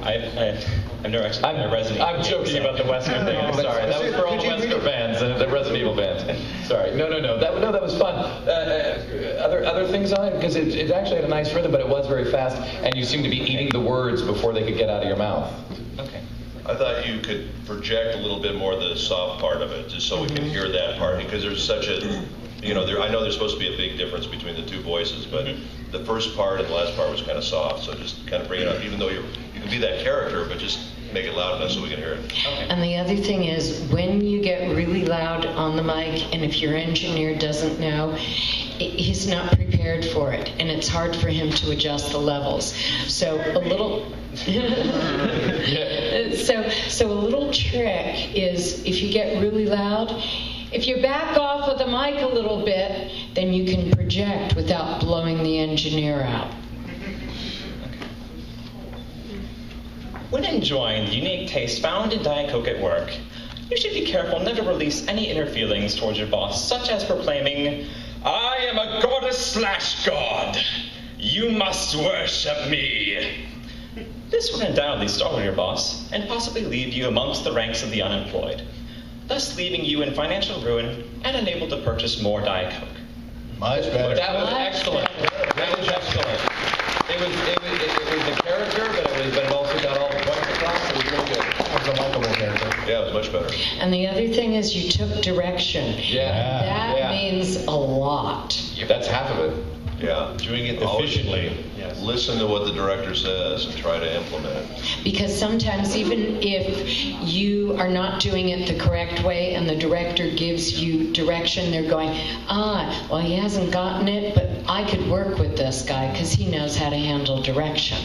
I've never actually been a Resident Evil. I'm joking about the Western thing. I'm sorry. That was for all the Western fans and the Resident Evil fans. Sorry. No. That was fun. Other things on it? Because it actually had a nice rhythm, but it was very fast, and you seem to be eating the words before they could get out of your mouth. Okay. I thought you could project a little bit more the soft part of it, just so we can hear that part, because there's such a, I know there's supposed to be a big difference between the two voices, but the first part and the last part was kind of soft, so just kind of bring it up, even though you can be that character, but just make it loud enough so we can hear it. Okay. And the other thing is, when you get really loud on the mic, and if your engineer doesn't know, he's not prepared for it, and it's hard for him to adjust the levels. So a little... So a little trick is, if you get really loud, if you back off of the mic a little bit, then you can project without blowing the engineer out. When enjoying the unique taste found in Diet Coke at work, you should be careful never to release any inner feelings towards your boss, such as proclaiming, "I am a goddess/god. You must worship me." This would undoubtedly startle your boss and possibly leave you amongst the ranks of the unemployed, thus leaving you in financial ruin and unable to purchase more Diet Coke. Much better. That was excellent. That was excellent. It was the character, but it also got all the points across. It was really good. That was a likable character. Yeah, it was much better. And the other thing is, you took direction. Yeah. That means a lot. That's half of it. Yeah, doing it efficiently. Yes. Listen to what the director says and try to implement it. Because sometimes, even if you are not doing it the correct way and the director gives you direction, they're going, well, he hasn't gotten it, but I could work with this guy because he knows how to handle direction.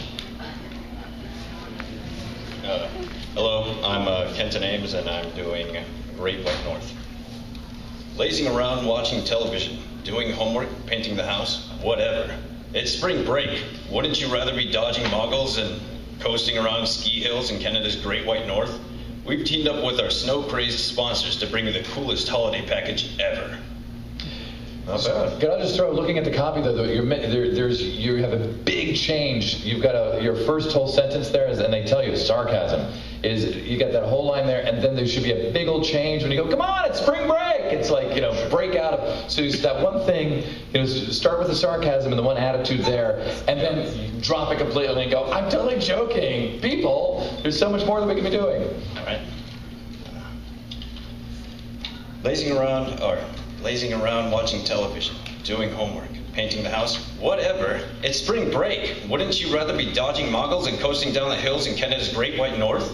Hello, I'm Kenton Ames, and I'm doing Great White North. Lazing around watching television, doing homework, painting the house, whatever. It's spring break. Wouldn't you rather be dodging moguls and coasting around ski hills in Canada's Great White North? We've teamed up with our snow-crazed sponsors to bring you the coolest holiday package ever. Not bad. Can I just throw, looking at the copy though, you have a big change. You've got your first whole sentence there is, and they tell you sarcasm. You got that whole line there, and then there should be a big old change when you go, come on, it's spring break. It's like, break out of, so that one thing, start with the sarcasm and the one attitude there, and then drop it completely and go, I'm totally joking. People, there's so much more that we can be doing. All right. Lazing around watching television, doing homework, painting the house, whatever. It's spring break. Wouldn't you rather be dodging moguls and coasting down the hills in Canada's Great White North?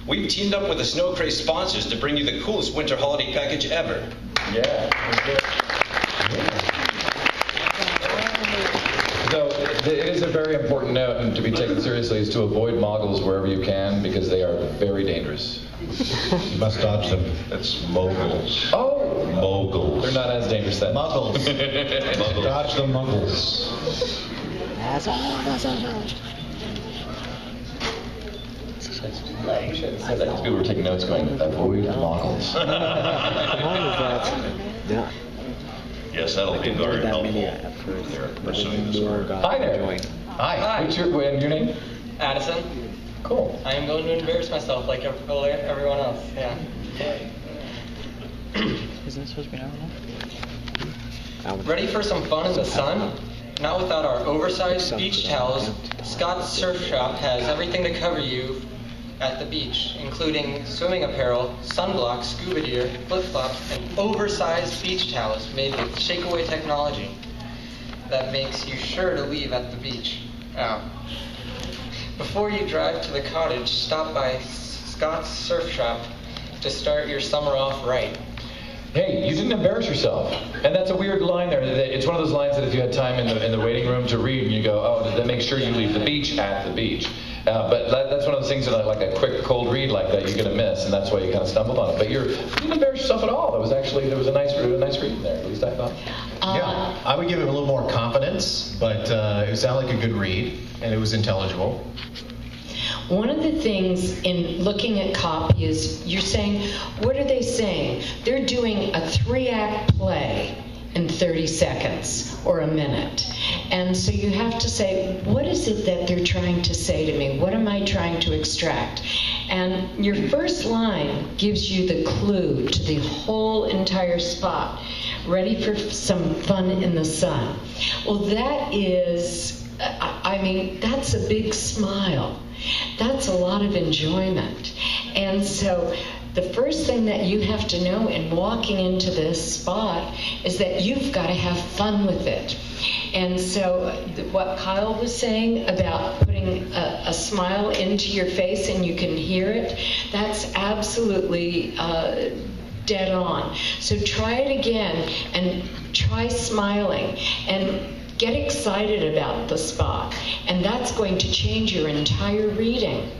We've teamed up with the snow-crazed sponsors to bring you the coolest winter holiday package ever. Yeah. So it is a very important note, and to be taken seriously, is to avoid moguls wherever you can, because they are very dangerous. You must dodge them. That's moguls. Oh! Moguls. They're not as dangerous then. Muggles. Muggles. Dodge the muggles. People were taking notes going, avoid moguls. Yeah. Yes, that'll be very helpful. They're pursuing this work. Hi there. Hi. What's your name? Addison. Cool. I am going to embarrass myself like everyone else. Yeah. Isn't it supposed to be an hour long? Ready for some fun in the sun? Not without our oversized beach towels. Scott's Surf Shop has everything to cover you at the beach, including swimming apparel, sunblock, scuba gear, flip-flops, and oversized beach towels made with shake-away technology that makes you sure to leave at the beach. Now, before you drive to the cottage, stop by Scott's Surf Shop to start your summer off right. Hey, you didn't embarrass yourself. And that's a weird line there. It's one of those lines that if you had time in the waiting room to read, and you go, oh, then make sure you leave the beach at the beach. But that's one of those things that like a quick, cold read like that you're going to miss, and that's why you kind of stumbled on it. But you didn't embarrass yourself at all. There was a nice read there, at least I thought. Yeah, I would give it a little more confidence, but it sounded like a good read, and it was intelligible. One of the things in looking at copy is you're saying, what are they saying? They're doing a 3-act play in 30 seconds or a minute. And so you have to say, what is it that they're trying to say to me? What am I trying to extract? And your first line gives you the clue to the whole entire spot. Ready for some fun in the sun. Well, that is, I mean, that's a big smile. That's a lot of enjoyment. And so the first thing that you have to know in walking into this spot is that you've got to have fun with it. And so what Kyle was saying about putting a smile into your face and you can hear it, that's absolutely dead on. So try it again and try smiling and get excited about the spot. And that's going to change your entire reading.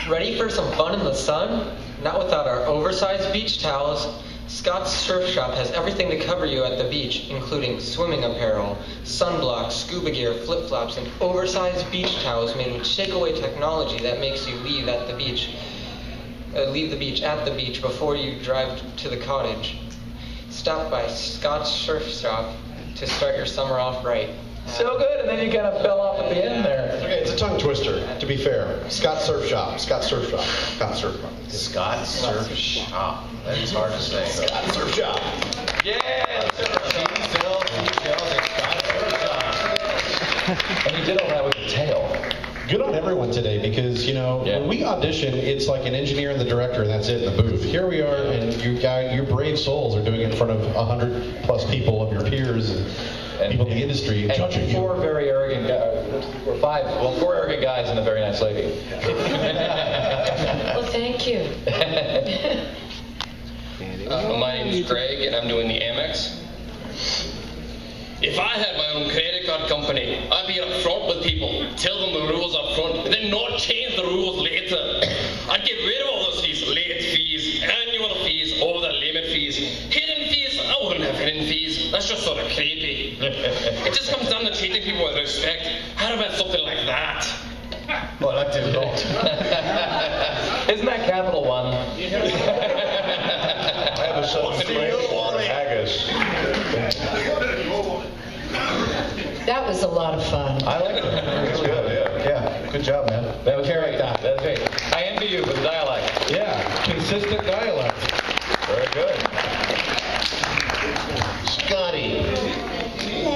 Ready for some fun in the sun? Not without our oversized beach towels. Scott's Surf Shop has everything to cover you at the beach, including swimming apparel, sunblock, scuba gear, flip-flops, and oversized beach towels made with shake-away technology that makes you leave the beach at the beach before you drive to the cottage. Stop by Scott's Surf Shop to start your summer off right. So good, and then you kind of fell off at the end there. Okay, it's a tongue twister, to be fair. Scott Surf Shop, Scott Surf Shop, Scott Surf Shop. Scott Surf Shop. That is hard to say. Scott Surf Shop. Yeah! And he did all that with a tail. Good on everyone today because, you know, when we audition, it's like an engineer and the director, and that's it in the booth. Here we are, and your brave souls are doing it in front of 100 plus people of your peers and people in the industry judging you. Four very arrogant guys, four arrogant guys and a very nice lady. Well, thank you. My name's Greg, and I'm doing the Amex. If I had my own credit card company, I'd be up front with people, tell them the rules up front, and then not change the rules later. I'd get rid of all those fees, late fees, annual fees, over-the-limit fees, hidden fees. I wouldn't have hidden fees. That's just sort of creepy. It just comes down to treating people with respect. How about something like that? Well, I like to adult. Isn't that Capital One? I have a subscription for haggis. That was a lot of fun. I like it. It was good, yeah. Good job, man. That was great. That was great. I envy you with the dialect. Yeah, consistent dialect. Very good. Scotty,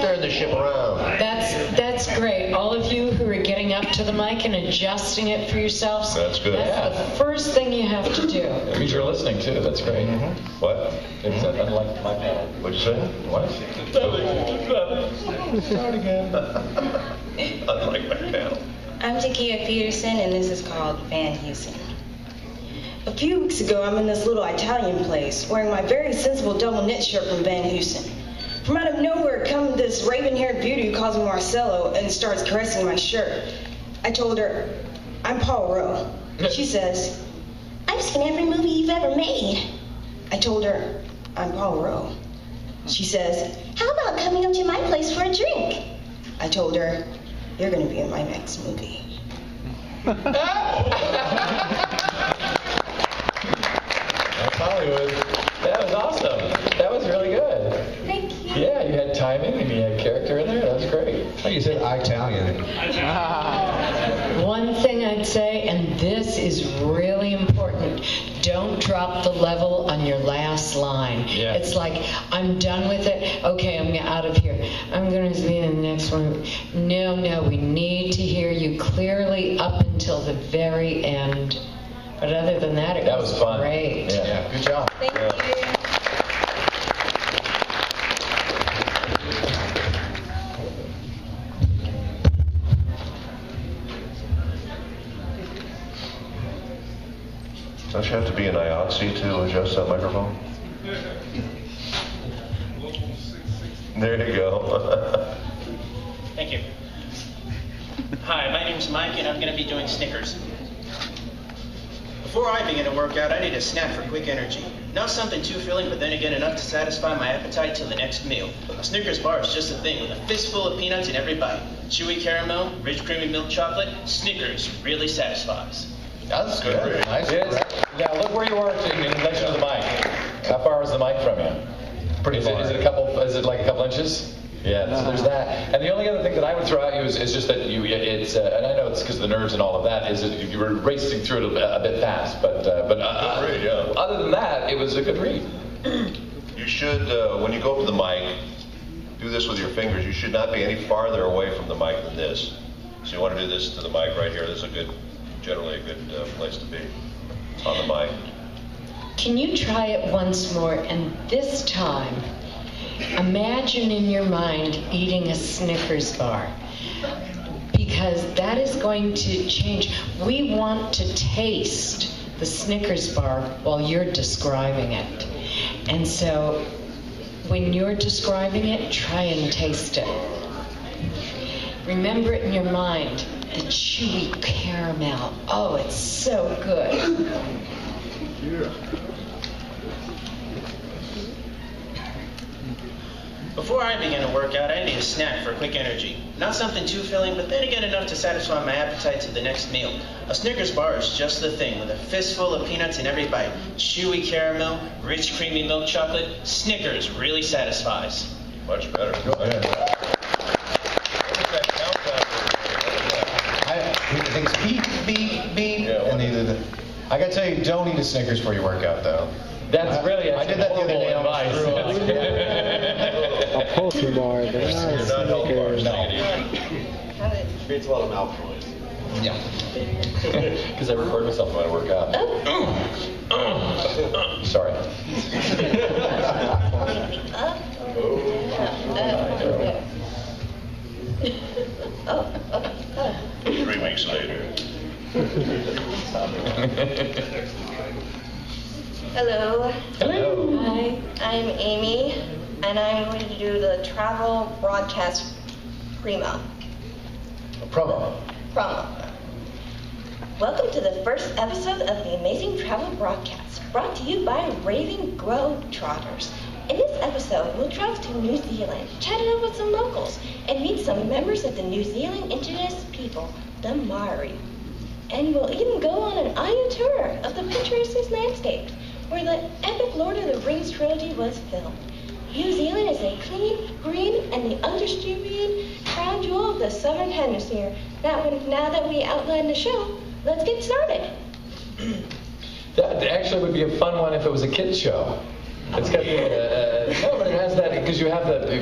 turn the ship around. That's great. All of you who are getting up to the mic and adjusting it for yourselves. That's good. That's the first thing you have to do. It means you're listening too. That's great. What? It's unlike my panel. What'd you say? What? Start again. Unlike my panel. I'm Takia Peterson, and this is called Van Heusen. A few weeks ago, I'm in this little Italian place, wearing my very sensible double knit shirt from Van Heusen. From out of nowhere comes this raven-haired beauty who calls me Marcello and starts caressing my shirt. I told her, I'm Paul Rowe. She says, I've seen every movie you've ever made. I told her, I'm Paul Rowe. She says, how about coming up to my place for a drink? I told her, you're going to be in my next movie. That's Hollywood. That was awesome. That was really good. Thank you. Yeah, you had timing and you had character in there. That was great. Oh, you said Italian. One thing I'd say, and this is really important, don't drop the level on your last line. Yeah. It's like, I'm done with it. Okay, I'm out of here. I'm going to be in the next one. No, we need to hear you clearly up until the very end. But other than that, it was fun. Great. Yeah, good job. Thank you. Don't you have to be an IATSE to adjust that microphone? There you go. Thank you. Hi, my name's Mike, and I'm going to be doing Snickers. Before I begin a workout, I need a snack for quick energy. Not something too filling, but then again enough to satisfy my appetite till the next meal. A Snickers bar is just a thing with a fistful of peanuts in every bite. Chewy caramel, rich creamy milk chocolate, Snickers really satisfies. That's good. Nice. Yeah, look where you are in relation to the mic. How far is the mic from you? Pretty far. Is it like a couple inches? Yeah, so there's that. And the only other thing that I would throw at you is just that and I know it's because of the nerves and all of that, is that you were racing through it a bit fast, but read, yeah. Other than that, it was a good read. You should, when you go up to the mic, do this with your fingers. You should not be any farther away from the mic than this. So you want to do this to the mic right here. This is generally a good place to be, on the mic. Can you try it once more, and this time, imagine in your mind eating a Snickers bar, because that is going to change. We want to taste the Snickers bar while you're describing it. And so when you're describing it, try and taste it. Remember it in your mind, the chewy caramel. Oh, it's so good. Before I begin a workout, I need a snack for quick energy. Not something too filling, but then again enough to satisfy my appetite to the next meal. A Snickers bar is just the thing, with a fistful of peanuts in every bite. Chewy caramel, rich creamy milk chocolate. Snickers really satisfies. Much better. Things beep, beep, beep. Yeah, I gotta tell you, don't eat a Snickers before you work out, though. That's really I did that the other day on A protein bar, but not a Snickers. Creates a lot of mouth noise. Yeah. Because I record myself when I work out. Sorry. Oh. 3 weeks later. Hello. Hello. Hi, I'm Amy, and I'm going to do the travel broadcast promo. Promo. Welcome to the first episode of the Amazing Travel Broadcast, brought to you by Raving Globetrotters. In this episode, we'll travel to New Zealand, chat it up with some locals, and meet some members of the New Zealand indigenous people, the Maori. And we'll even go on an audio tour of the picturesque landscapes where the epic Lord of the Rings trilogy was filmed. New Zealand is a clean, green, and the undistributed crown jewel of the Southern Hemisphere. Now that we outlined the show, let's get started. That actually would be a fun one if it was a kids show. It's got no, but it has that because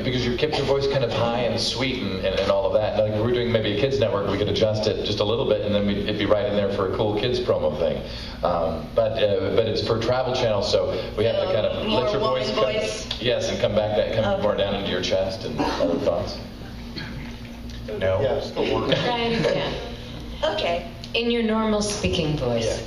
because you kept your voice kind of high and sweet and all of that. Like if we were doing maybe a kids network, we could adjust it just a little bit, and then it'd be right in there for a cool kids promo thing. But it's for Travel Channel, so we have to kind of let your voice come back more down into your chest and other thoughts. No. Yeah, still working. Try it again. Okay. In your normal speaking voice.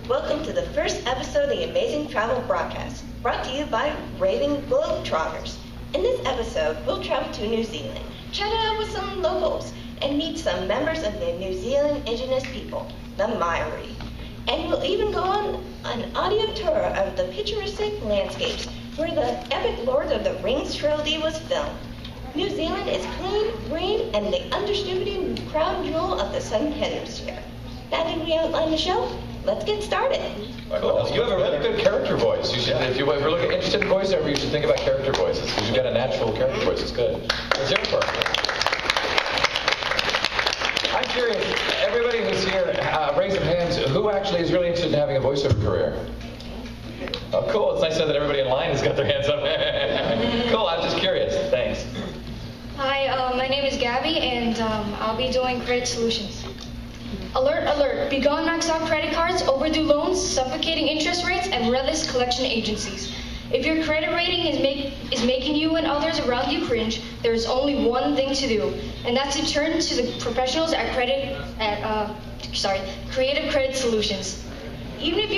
Welcome to the first episode of the Amazing Travel Broadcast, brought to you by Raving Globetrotters. In this episode, we'll travel to New Zealand, chat it up with some locals, and meet some members of the New Zealand indigenous people, the Maori. And we'll even go on an audio tour of the picturesque landscapes where the epic Lord of the Rings trilogy was filmed. New Zealand is clean, green, and the undistributed crown jewel of the Southern Hemisphere. Now that we outline the show, let's get started. Cool. You have a really good character voice. You should, if you're interested in voiceover, you should think about character voices because you've got a natural character voice. It's good. It's your part. I'm curious. Everybody who's here, raise your hands. Who actually is really interested in having a voiceover career? Oh, cool. It's nice to know that everybody in line has got their hands up. Cool. I'm just curious. Thanks. Hi, my name is Gabby, and I'll be doing credit solutions. Alert, alert. Be gone maxed out credit cards, overdue loans, suffocating interest rates, and redlist collection agencies. If your credit rating is making you and others around you cringe, there is only one thing to do, and that's to turn to the professionals at Creative Credit Solutions. Even if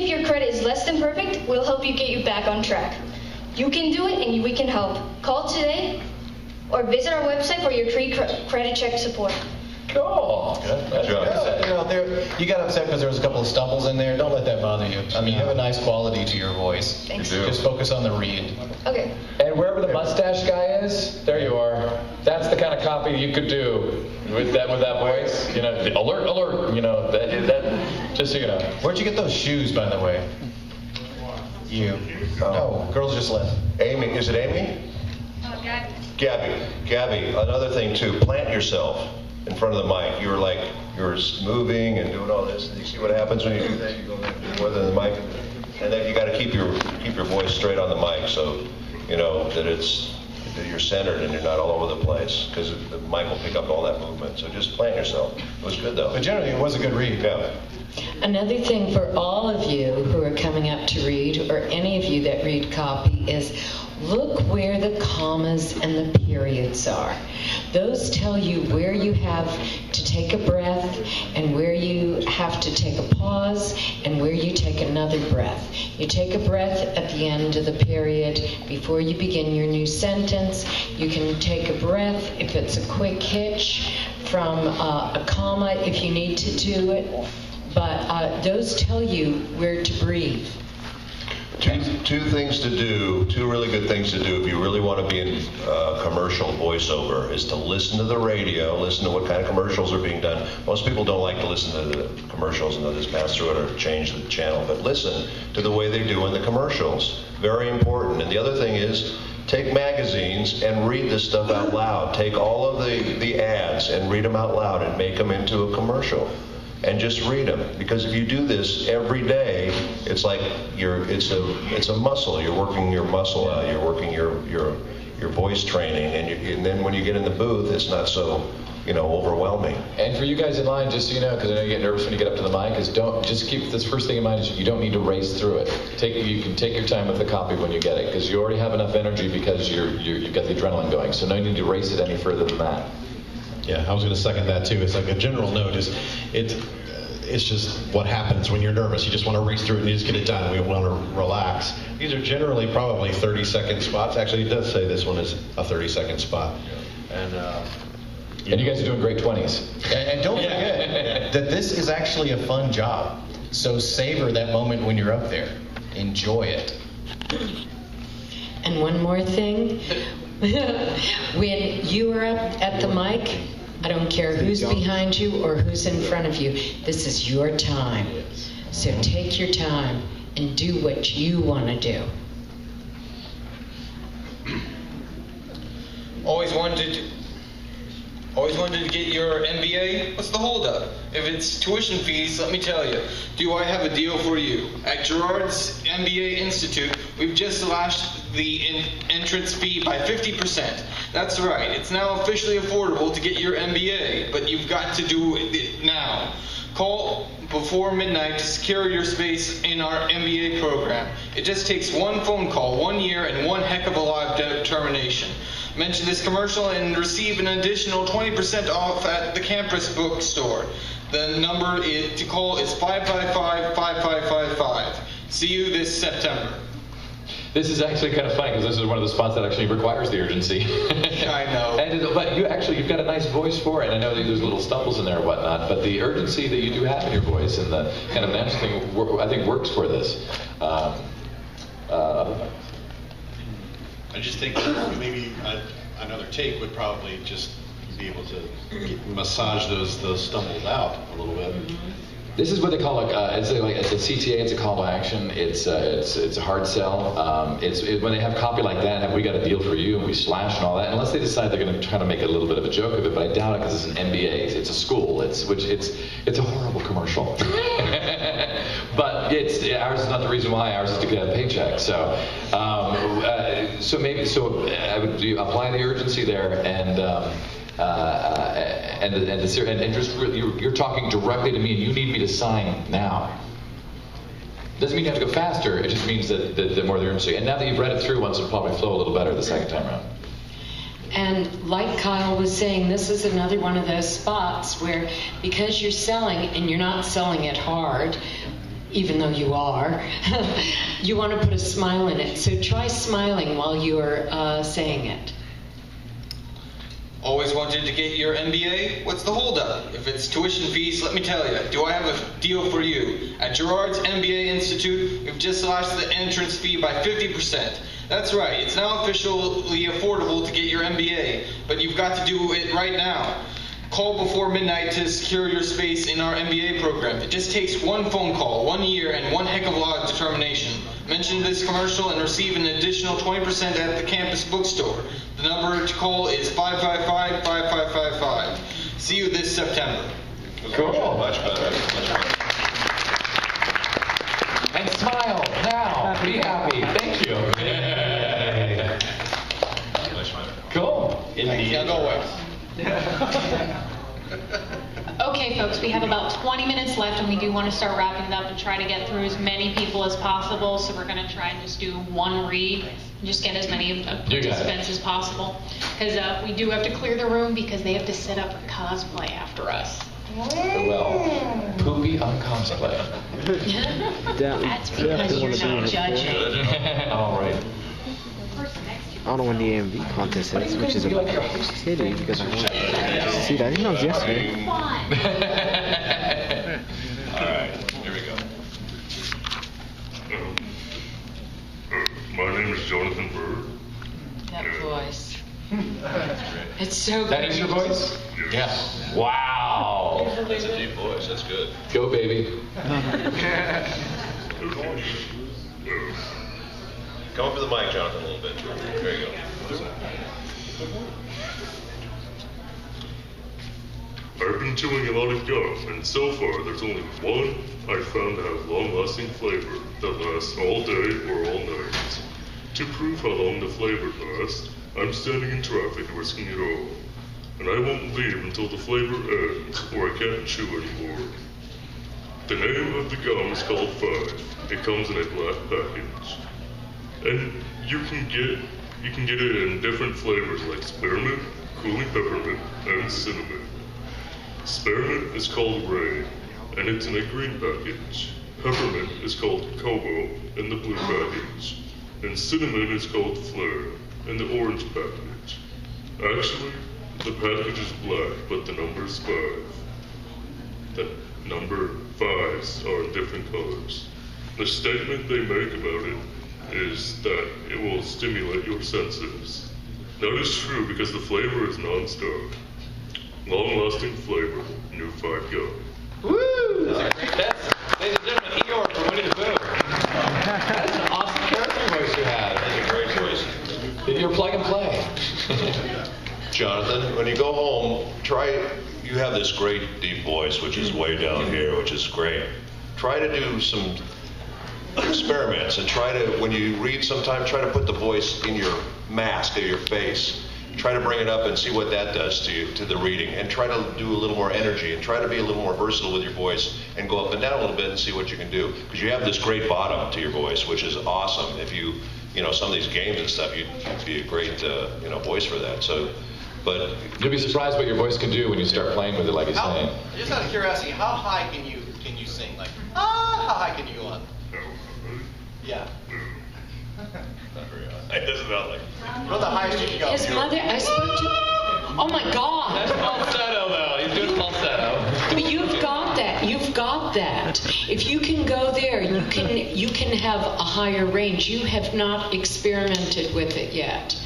your credit is less than perfect, we'll help you get you back on track. You can do it, and we can help. Call today or visit our website for your free credit check support. Cool. Good job. You got upset because there was a couple of stumbles in there. Don't let that bother you. I mean, you have a nice quality to your voice. Thanks. You do. Just focus on the read. Okay. And wherever the mustache guy is, there you are. That's the kind of copy you could do with that voice. You know, alert, alert. You know that. Just so you know. Where'd you get those shoes, by the way? You. No, girls just left. Amy, is it Amy? Gabby, another thing too, plant yourself in front of the mic. You're moving and doing all this, and you see what happens when you do that? You go more than the mic, and then you got to keep your voice straight on the mic, so you know that you're centered and you're not all over the place, because the mic will pick up all that movement. So just plant yourself. It was good though. But generally, it was a good read. Yeah. Another thing for all of you who are coming up to read, or any of you that read copy, is look where the commas and the periods are. Those tell you where you have to take a breath and where you have to take a pause and where you take another breath. You take a breath at the end of the period before you begin your new sentence. You can take a breath if it's a quick hitch from a comma if you need to do it. But those tell you where to breathe. Two things to do, two really good things to do if you really want to be in commercial voiceover, is to listen to the radio, listen to what kind of commercials are being done. Most people don't like to listen to the commercials and they'll just pass through it or change the channel, but listen to the way they do in the commercials. Very important. And the other thing is, take magazines and read this stuff out loud. Take all of the ads and read them out loud and make them into a commercial. And just read them, because if you do this every day, it's like it's a muscle. You're working your muscle out. You're working your voice training, and then when you get in the booth, it's not so overwhelming. And for you guys in line, just so you know, because I know you get nervous when you get up to the mic, is don't just keep this first thing in mind: is you don't need to race through it. You can take your time with the copy when you get it, because you already have enough energy because you've got the adrenaline going. So no need to race it any further than that. Yeah, I was going to second that too. It's like a general note is it's just what happens when you're nervous. You just want to race through it and you just get it done. We want to relax. These are generally probably 30-second spots. Actually, it does say this one is a 30-second spot. And you guys are doing great 20s. And don't forget that this is actually a fun job. So savor that moment when you're up there. Enjoy it. And one more thing. When you are up at the mic, I don't care who's behind you or who's in front of you. This is your time. So take your time and do what you want to do. Always wanted to get your MBA? What's the holdup? If it's tuition fees, let me tell you, do I have a deal for you? At Gerard's MBA Institute, we've just slashed the entrance fee by 50%. That's right, it's now officially affordable to get your MBA, but you've got to do it now. Call before midnight to secure your space in our MBA program. It just takes one phone call, 1 year, and one heck of a lot of determination. Mention this commercial and receive an additional 20% off at the campus bookstore. The number to call is 555-5555. See you this September. This is actually kind of funny because this is one of the spots that actually requires the urgency. I know. But you've got a nice voice for it. I know that there's little stumbles in there and whatnot, but the urgency that you do have in your voice and the kind of natural thing, I think, works for this. I just think maybe another take would probably just be able to massage those stumbles out a little bit. This is what they call it's a CTA. It's a call to action. It's a hard sell. When they have copy like that, we got a deal for you, and we slash and all that. Unless they decide they're going to try to make a little bit of a joke of it, but I doubt it because it's an MBA. It's a school. It's a horrible commercial. But ours is not the reason why. Ours is to get a paycheck. So I would apply the urgency there and just you're talking directly to me, and you need me to sign now. Doesn't mean you have to go faster. It just means that the more the urgency. And now that you've read it through once, it'll probably flow a little better the second time around. And like Kyle was saying, this is another one of those spots where, because you're selling and you're not selling it hard, even though you are, you want to put a smile in it. So try smiling while you're saying it. Always wanted to get your MBA? What's the holdup? If it's tuition fees, let me tell you, do I have a deal for you? At Gerard's MBA Institute, we've just slashed the entrance fee by 50%. That's right, it's now officially affordable to get your MBA, but you've got to do it right now. Call before midnight to secure your space in our MBA program. It just takes one phone call, 1 year, and one heck of a lot of determination. Mention this commercial and receive an additional 20% at the campus bookstore. The number to call is 555-5555. See you this September. Cool. Much better. And smile now. Be happy. Thank you. Yay. Cool. Now go away. Okay, folks, we have about 20 minutes left, and we do want to start wrapping it up and try to get through as many people as possible. So we're going to try and just do one read and just get as many participants as possible. Because we do have to clear the room because they have to set up a cosplay after us. Well, poopy on cosplay. That's because you're not judging. All right. I don't know when the AMV contest is, which is about city because I want to see that. I think that was yesterday. Alright, here we go. My name is Jonathan Bird. That voice. It's so good. That is your voice? Yes. Yeah. Wow. That's a deep voice. That's good. Go, baby. Come up to the mic, Jonathan, a little bit. There you go. I've been chewing a lot of gum, and so far there's only one I found to have long-lasting flavor that lasts all day or all night. To prove how long the flavor lasts, I'm standing in traffic risking it all. And I won't leave until the flavor ends, or I can't chew anymore. The name of the gum is called Five. It comes in a black package. And you can get it in different flavors like spearmint, cooling peppermint, and cinnamon. Spearmint is called Ray, and it's in a green package. Peppermint is called Kobo in the blue package. And cinnamon is called Flare in the orange package. Actually, the package is black, but the number is 5. The number 5s are in different colors. The statement they make about it is that it will stimulate your senses. That is true because the flavor is non-stop. Long-lasting flavor, new 5 gum. Woo! That's, ladies and gentlemen, Eeyore from Winnie the Pooh. That's an awesome character voice you have. That's a great voice. You're plug and play. Jonathan, when you go home, you have this great deep voice, which is way down here, which is great. Try to do some experiments and when you read sometime, try to put the voice in your mask of your face. Try to bring it up and see what that does to the reading, and try to do a little more energy and try to be a little more versatile with your voice and go up and down a little bit and see what you can do. Because you have this great bottom to your voice, which is awesome. If you know, some of these games and stuff, you'd be a great, voice for that. So, but you'll be surprised what your voice can do when you start playing with it, like he's saying. Just out of curiosity, how high can you sing? Like, how high can you go up? Yeah. Not very high. It doesn't sound like. What's the highest you can go? His mother, I spoke to. Oh my God. That's falsetto, though. He's doing falsetto. But you've got that. You've got that. If you can go there, you can have a higher range. You have not experimented with it yet.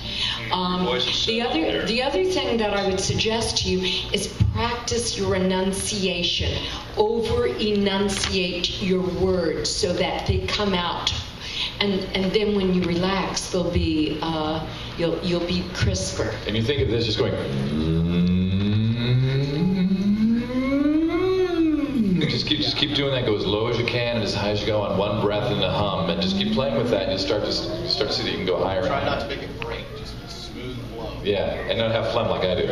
The other thing that I would suggest to you is practice your enunciation. Over-enunciate your words so that they come out. And then when you relax, they'll be you'll be crisper. And you think of this just going. Just keep doing that. Go as low as you can and as high as you go on one breath in the hum, and just keep playing with that. And you'll start to see that you can go higher. Try not to make it break, just smooth flow. Yeah, and not have phlegm like I do.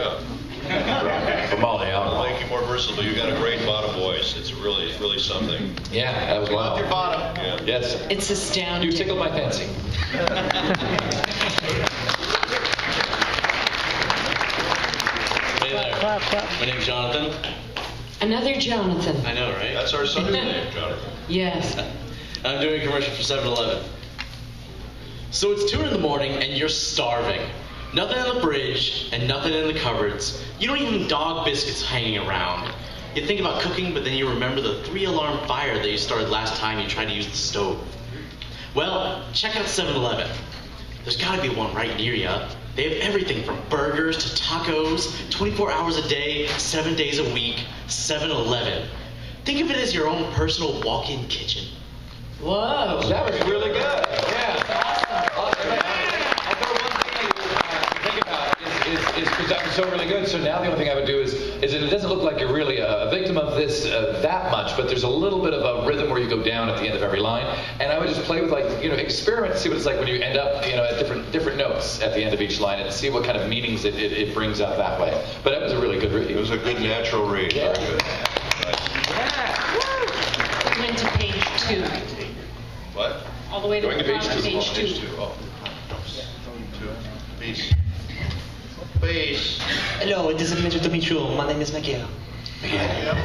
From all the alcohol. Make you more versatile. You got a great bottom voice. It's really something. Yeah, that was wild. Love your bottom. Yeah. Yes. It's astounding. You tickled my fancy. Hey there. My name's Jonathan. Another Jonathan. I know, right? That's our son's name, Jonathan. Yes. I'm doing a commercial for 7-Eleven. So it's 2 in the morning and you're starving. Nothing in the fridge and nothing in the cupboards. You don't even dog biscuits hanging around. You think about cooking, but then you remember the 3-alarm fire that you started last time you tried to use the stove. Well, check out 7-Eleven. There's gotta be one right near you. They have everything from burgers to tacos, 24 hours a day, 7 days a week, 7-Eleven. Think of it as your own personal walk-in kitchen. Whoa. That was really good. Yeah. Awesome. I'll throw one thing to think about is because that was so really good. So now the only thing I would do is that it doesn't look like you're really a victim of this that much, but there's a little bit of a rhythm where you go down at the end of every line. And I would just play with experiment, see what it's like when you end up, at different notes at the end of each line, and see what kind of meanings it brings out that way. But that was a really good read. It was a good natural read. Yeah. Very good. We went to page 2. What? All the way to Going the to bottom of page page 2. Oh. Peace. Peace. Hello, it is a pleasure to meet you. My name is Miguel. And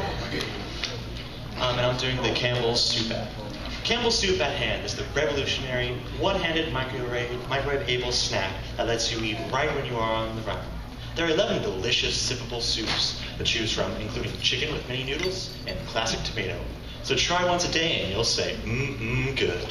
I'm doing the Campbell's Soup app. Campbell's Soup at Hand is the revolutionary, one-handed microwave-able snack that lets you eat right when you are on the run. There are 11 delicious sippable soups to choose from, including chicken with mini noodles and classic tomato. So try once a day and you'll say, good.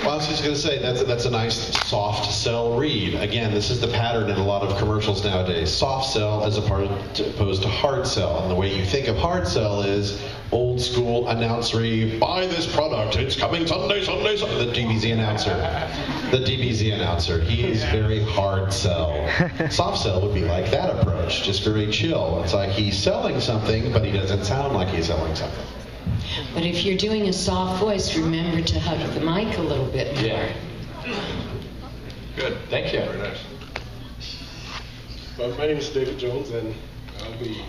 Well, I was just going to say, that's a nice soft sell read. Again, this is the pattern in a lot of commercials nowadays. Soft sell as opposed to hard sell. And the way you think of hard sell is old school announcery, buy this product, it's coming Sunday. The DBZ announcer. He's very hard sell. Soft sell would be like that approach, just very chill. It's like he's selling something, but he doesn't sound like he's selling something. But if you're doing a soft voice, remember to hug the mic a little bit more. Yeah. Good. Thank you. Very nice. My name is David Jones, and I'll be...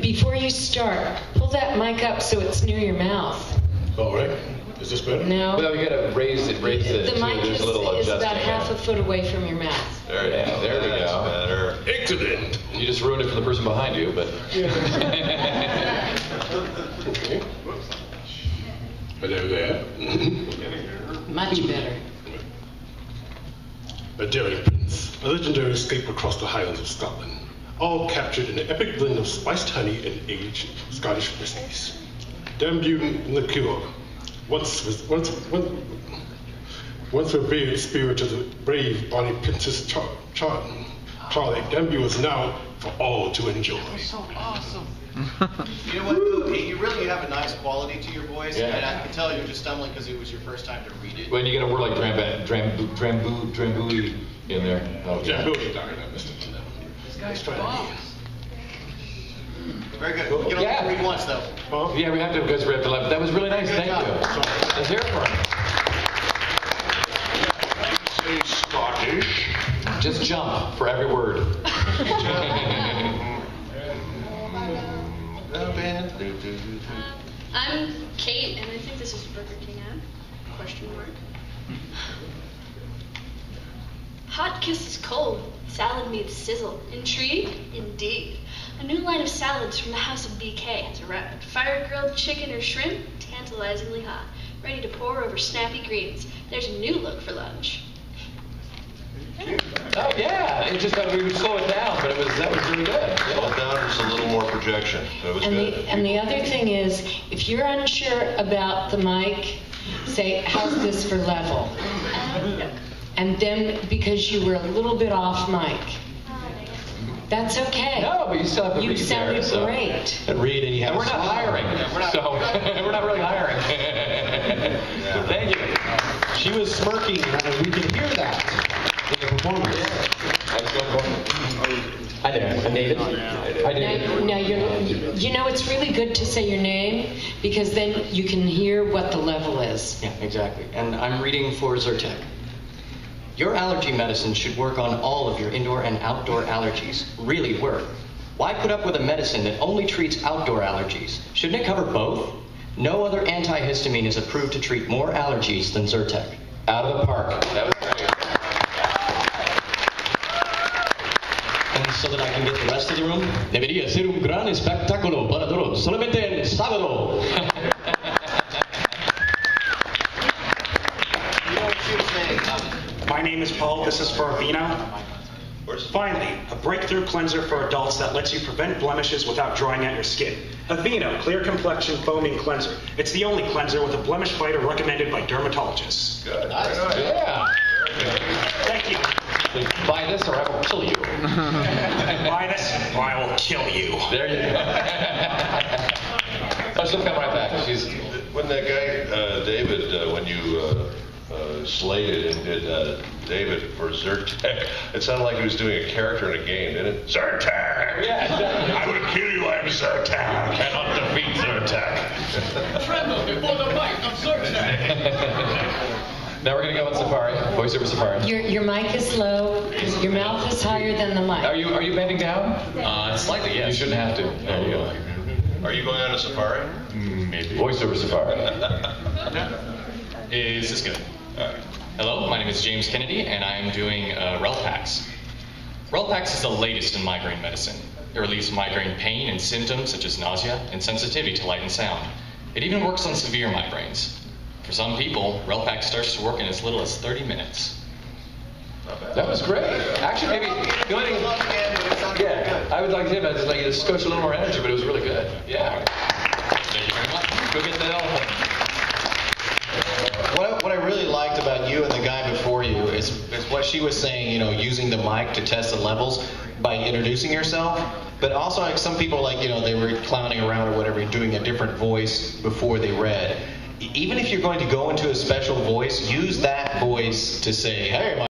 Before you start, pull that mic up so it's near your mouth. All right. Is this better? No. Well, you gotta raise it. The mic There's a little is about adjusting half a foot away from your mouth. There we go. Better. Excellent. You just ruined it for the person behind you, but... Okay. Hello there. Much better. A daring prince, a legendary escape across the Highlands of Scotland, all captured in an epic blend of spiced honey and aged Scottish whiskies. Dambutin liqueur, once revered spirit of the brave bonny Princess Charlie, Dambu is now for all to enjoy. So awesome. You know what, though? You really have a nice quality to your voice, Yeah. and I can tell you're just stumbling because it was your first time to read it. When you get a word like drambuie in there. Oh, yeah. Drambuie, darn it, I missed it. Let's try it again. Very good. You don't have to read once, though. Yeah, we have to because we have to let. That was really nice. Thank you. Let's hear it for him. Say Scottish. Just jump for every word. I'm Kate, and I think this is Burger King ad? Question mark. Hot kisses cold, salad meets sizzle. Intrigue? Indeed. A new line of salads from the House of BK has arrived. Fire-grilled chicken or shrimp, tantalizingly hot, ready to pour over snappy greens. There's a new look for lunch. Oh yeah, it just we would slow it down, but that was really good. Slow it down, just a little more projection. That was good. And the other thing is, if you're unsure about the mic, say, how's this for level? And then, because you were a little bit off mic, that's okay. No, but you still have to read You sounded there, so. great. And read, and you have. And we're not hiring, so we're not really hiring. Thank you. She was smirking, and we can hear that in the performance. I did. I did. Now it's really good to say your name because then you can hear what the level is. Yeah, exactly. And I'm reading for Zyrtec. Your allergy medicine should work on all of your indoor and outdoor allergies. Really work. Why put up with a medicine that only treats outdoor allergies? Shouldn't it cover both? No other antihistamine is approved to treat more allergies than Zyrtec. Out of the park. That was great. And so that I can get the rest of the room, debería ser un gran espectáculo para todos. Solamente el sábado. My name is Paul. This is for Aveeno. Finally, a breakthrough cleanser for adults that lets you prevent blemishes without drying out your skin. Aveeno Clear Complexion Foaming Cleanser. It's the only cleanser with a blemish fighter recommended by dermatologists. Good. Yeah. Thank you. Buy this or I will kill you. Buy this or I will kill you. There you go. Oh, she'll come right back. When that guy, David, when you slated and did David for Zyrtec, it sounded like he was doing a character in a game, didn't it? Zyrtec! Yeah, exactly. I will kill you, I'm Zyrtec. I cannot defeat Zyrtec. Tremble before the might of Zyrtec. Now we're going to go on Safari, voiceover Safari. Your mic is low. Your mouth is higher than the mic. Are you bending down? Slightly, yes. You shouldn't have to. There you go. Are you going on a safari? Maybe. Voiceover Safari. Is this good? All right. Hello, my name is James Kennedy, and I am doing Relpax. Relpax is the latest in migraine medicine. It relieves migraine pain and symptoms such as nausea and sensitivity to light and sound. It even works on severe migraines. For some people, Relpax starts to work in as little as 30 minutes. That was great. Actually, maybe the only thing, I would like him. I'd just like you to scotch a little more energy, but it was really good. Yeah. Thank you very much. Go get that elephant. What I really liked about you and the guy before you is what she was saying, you know, using the mic to test the levels by introducing yourself. But also, like some people, like, you know, they were clowning around or whatever, doing a different voice before they read. Even if you're going to go into a special voice, use that voice to say, hey,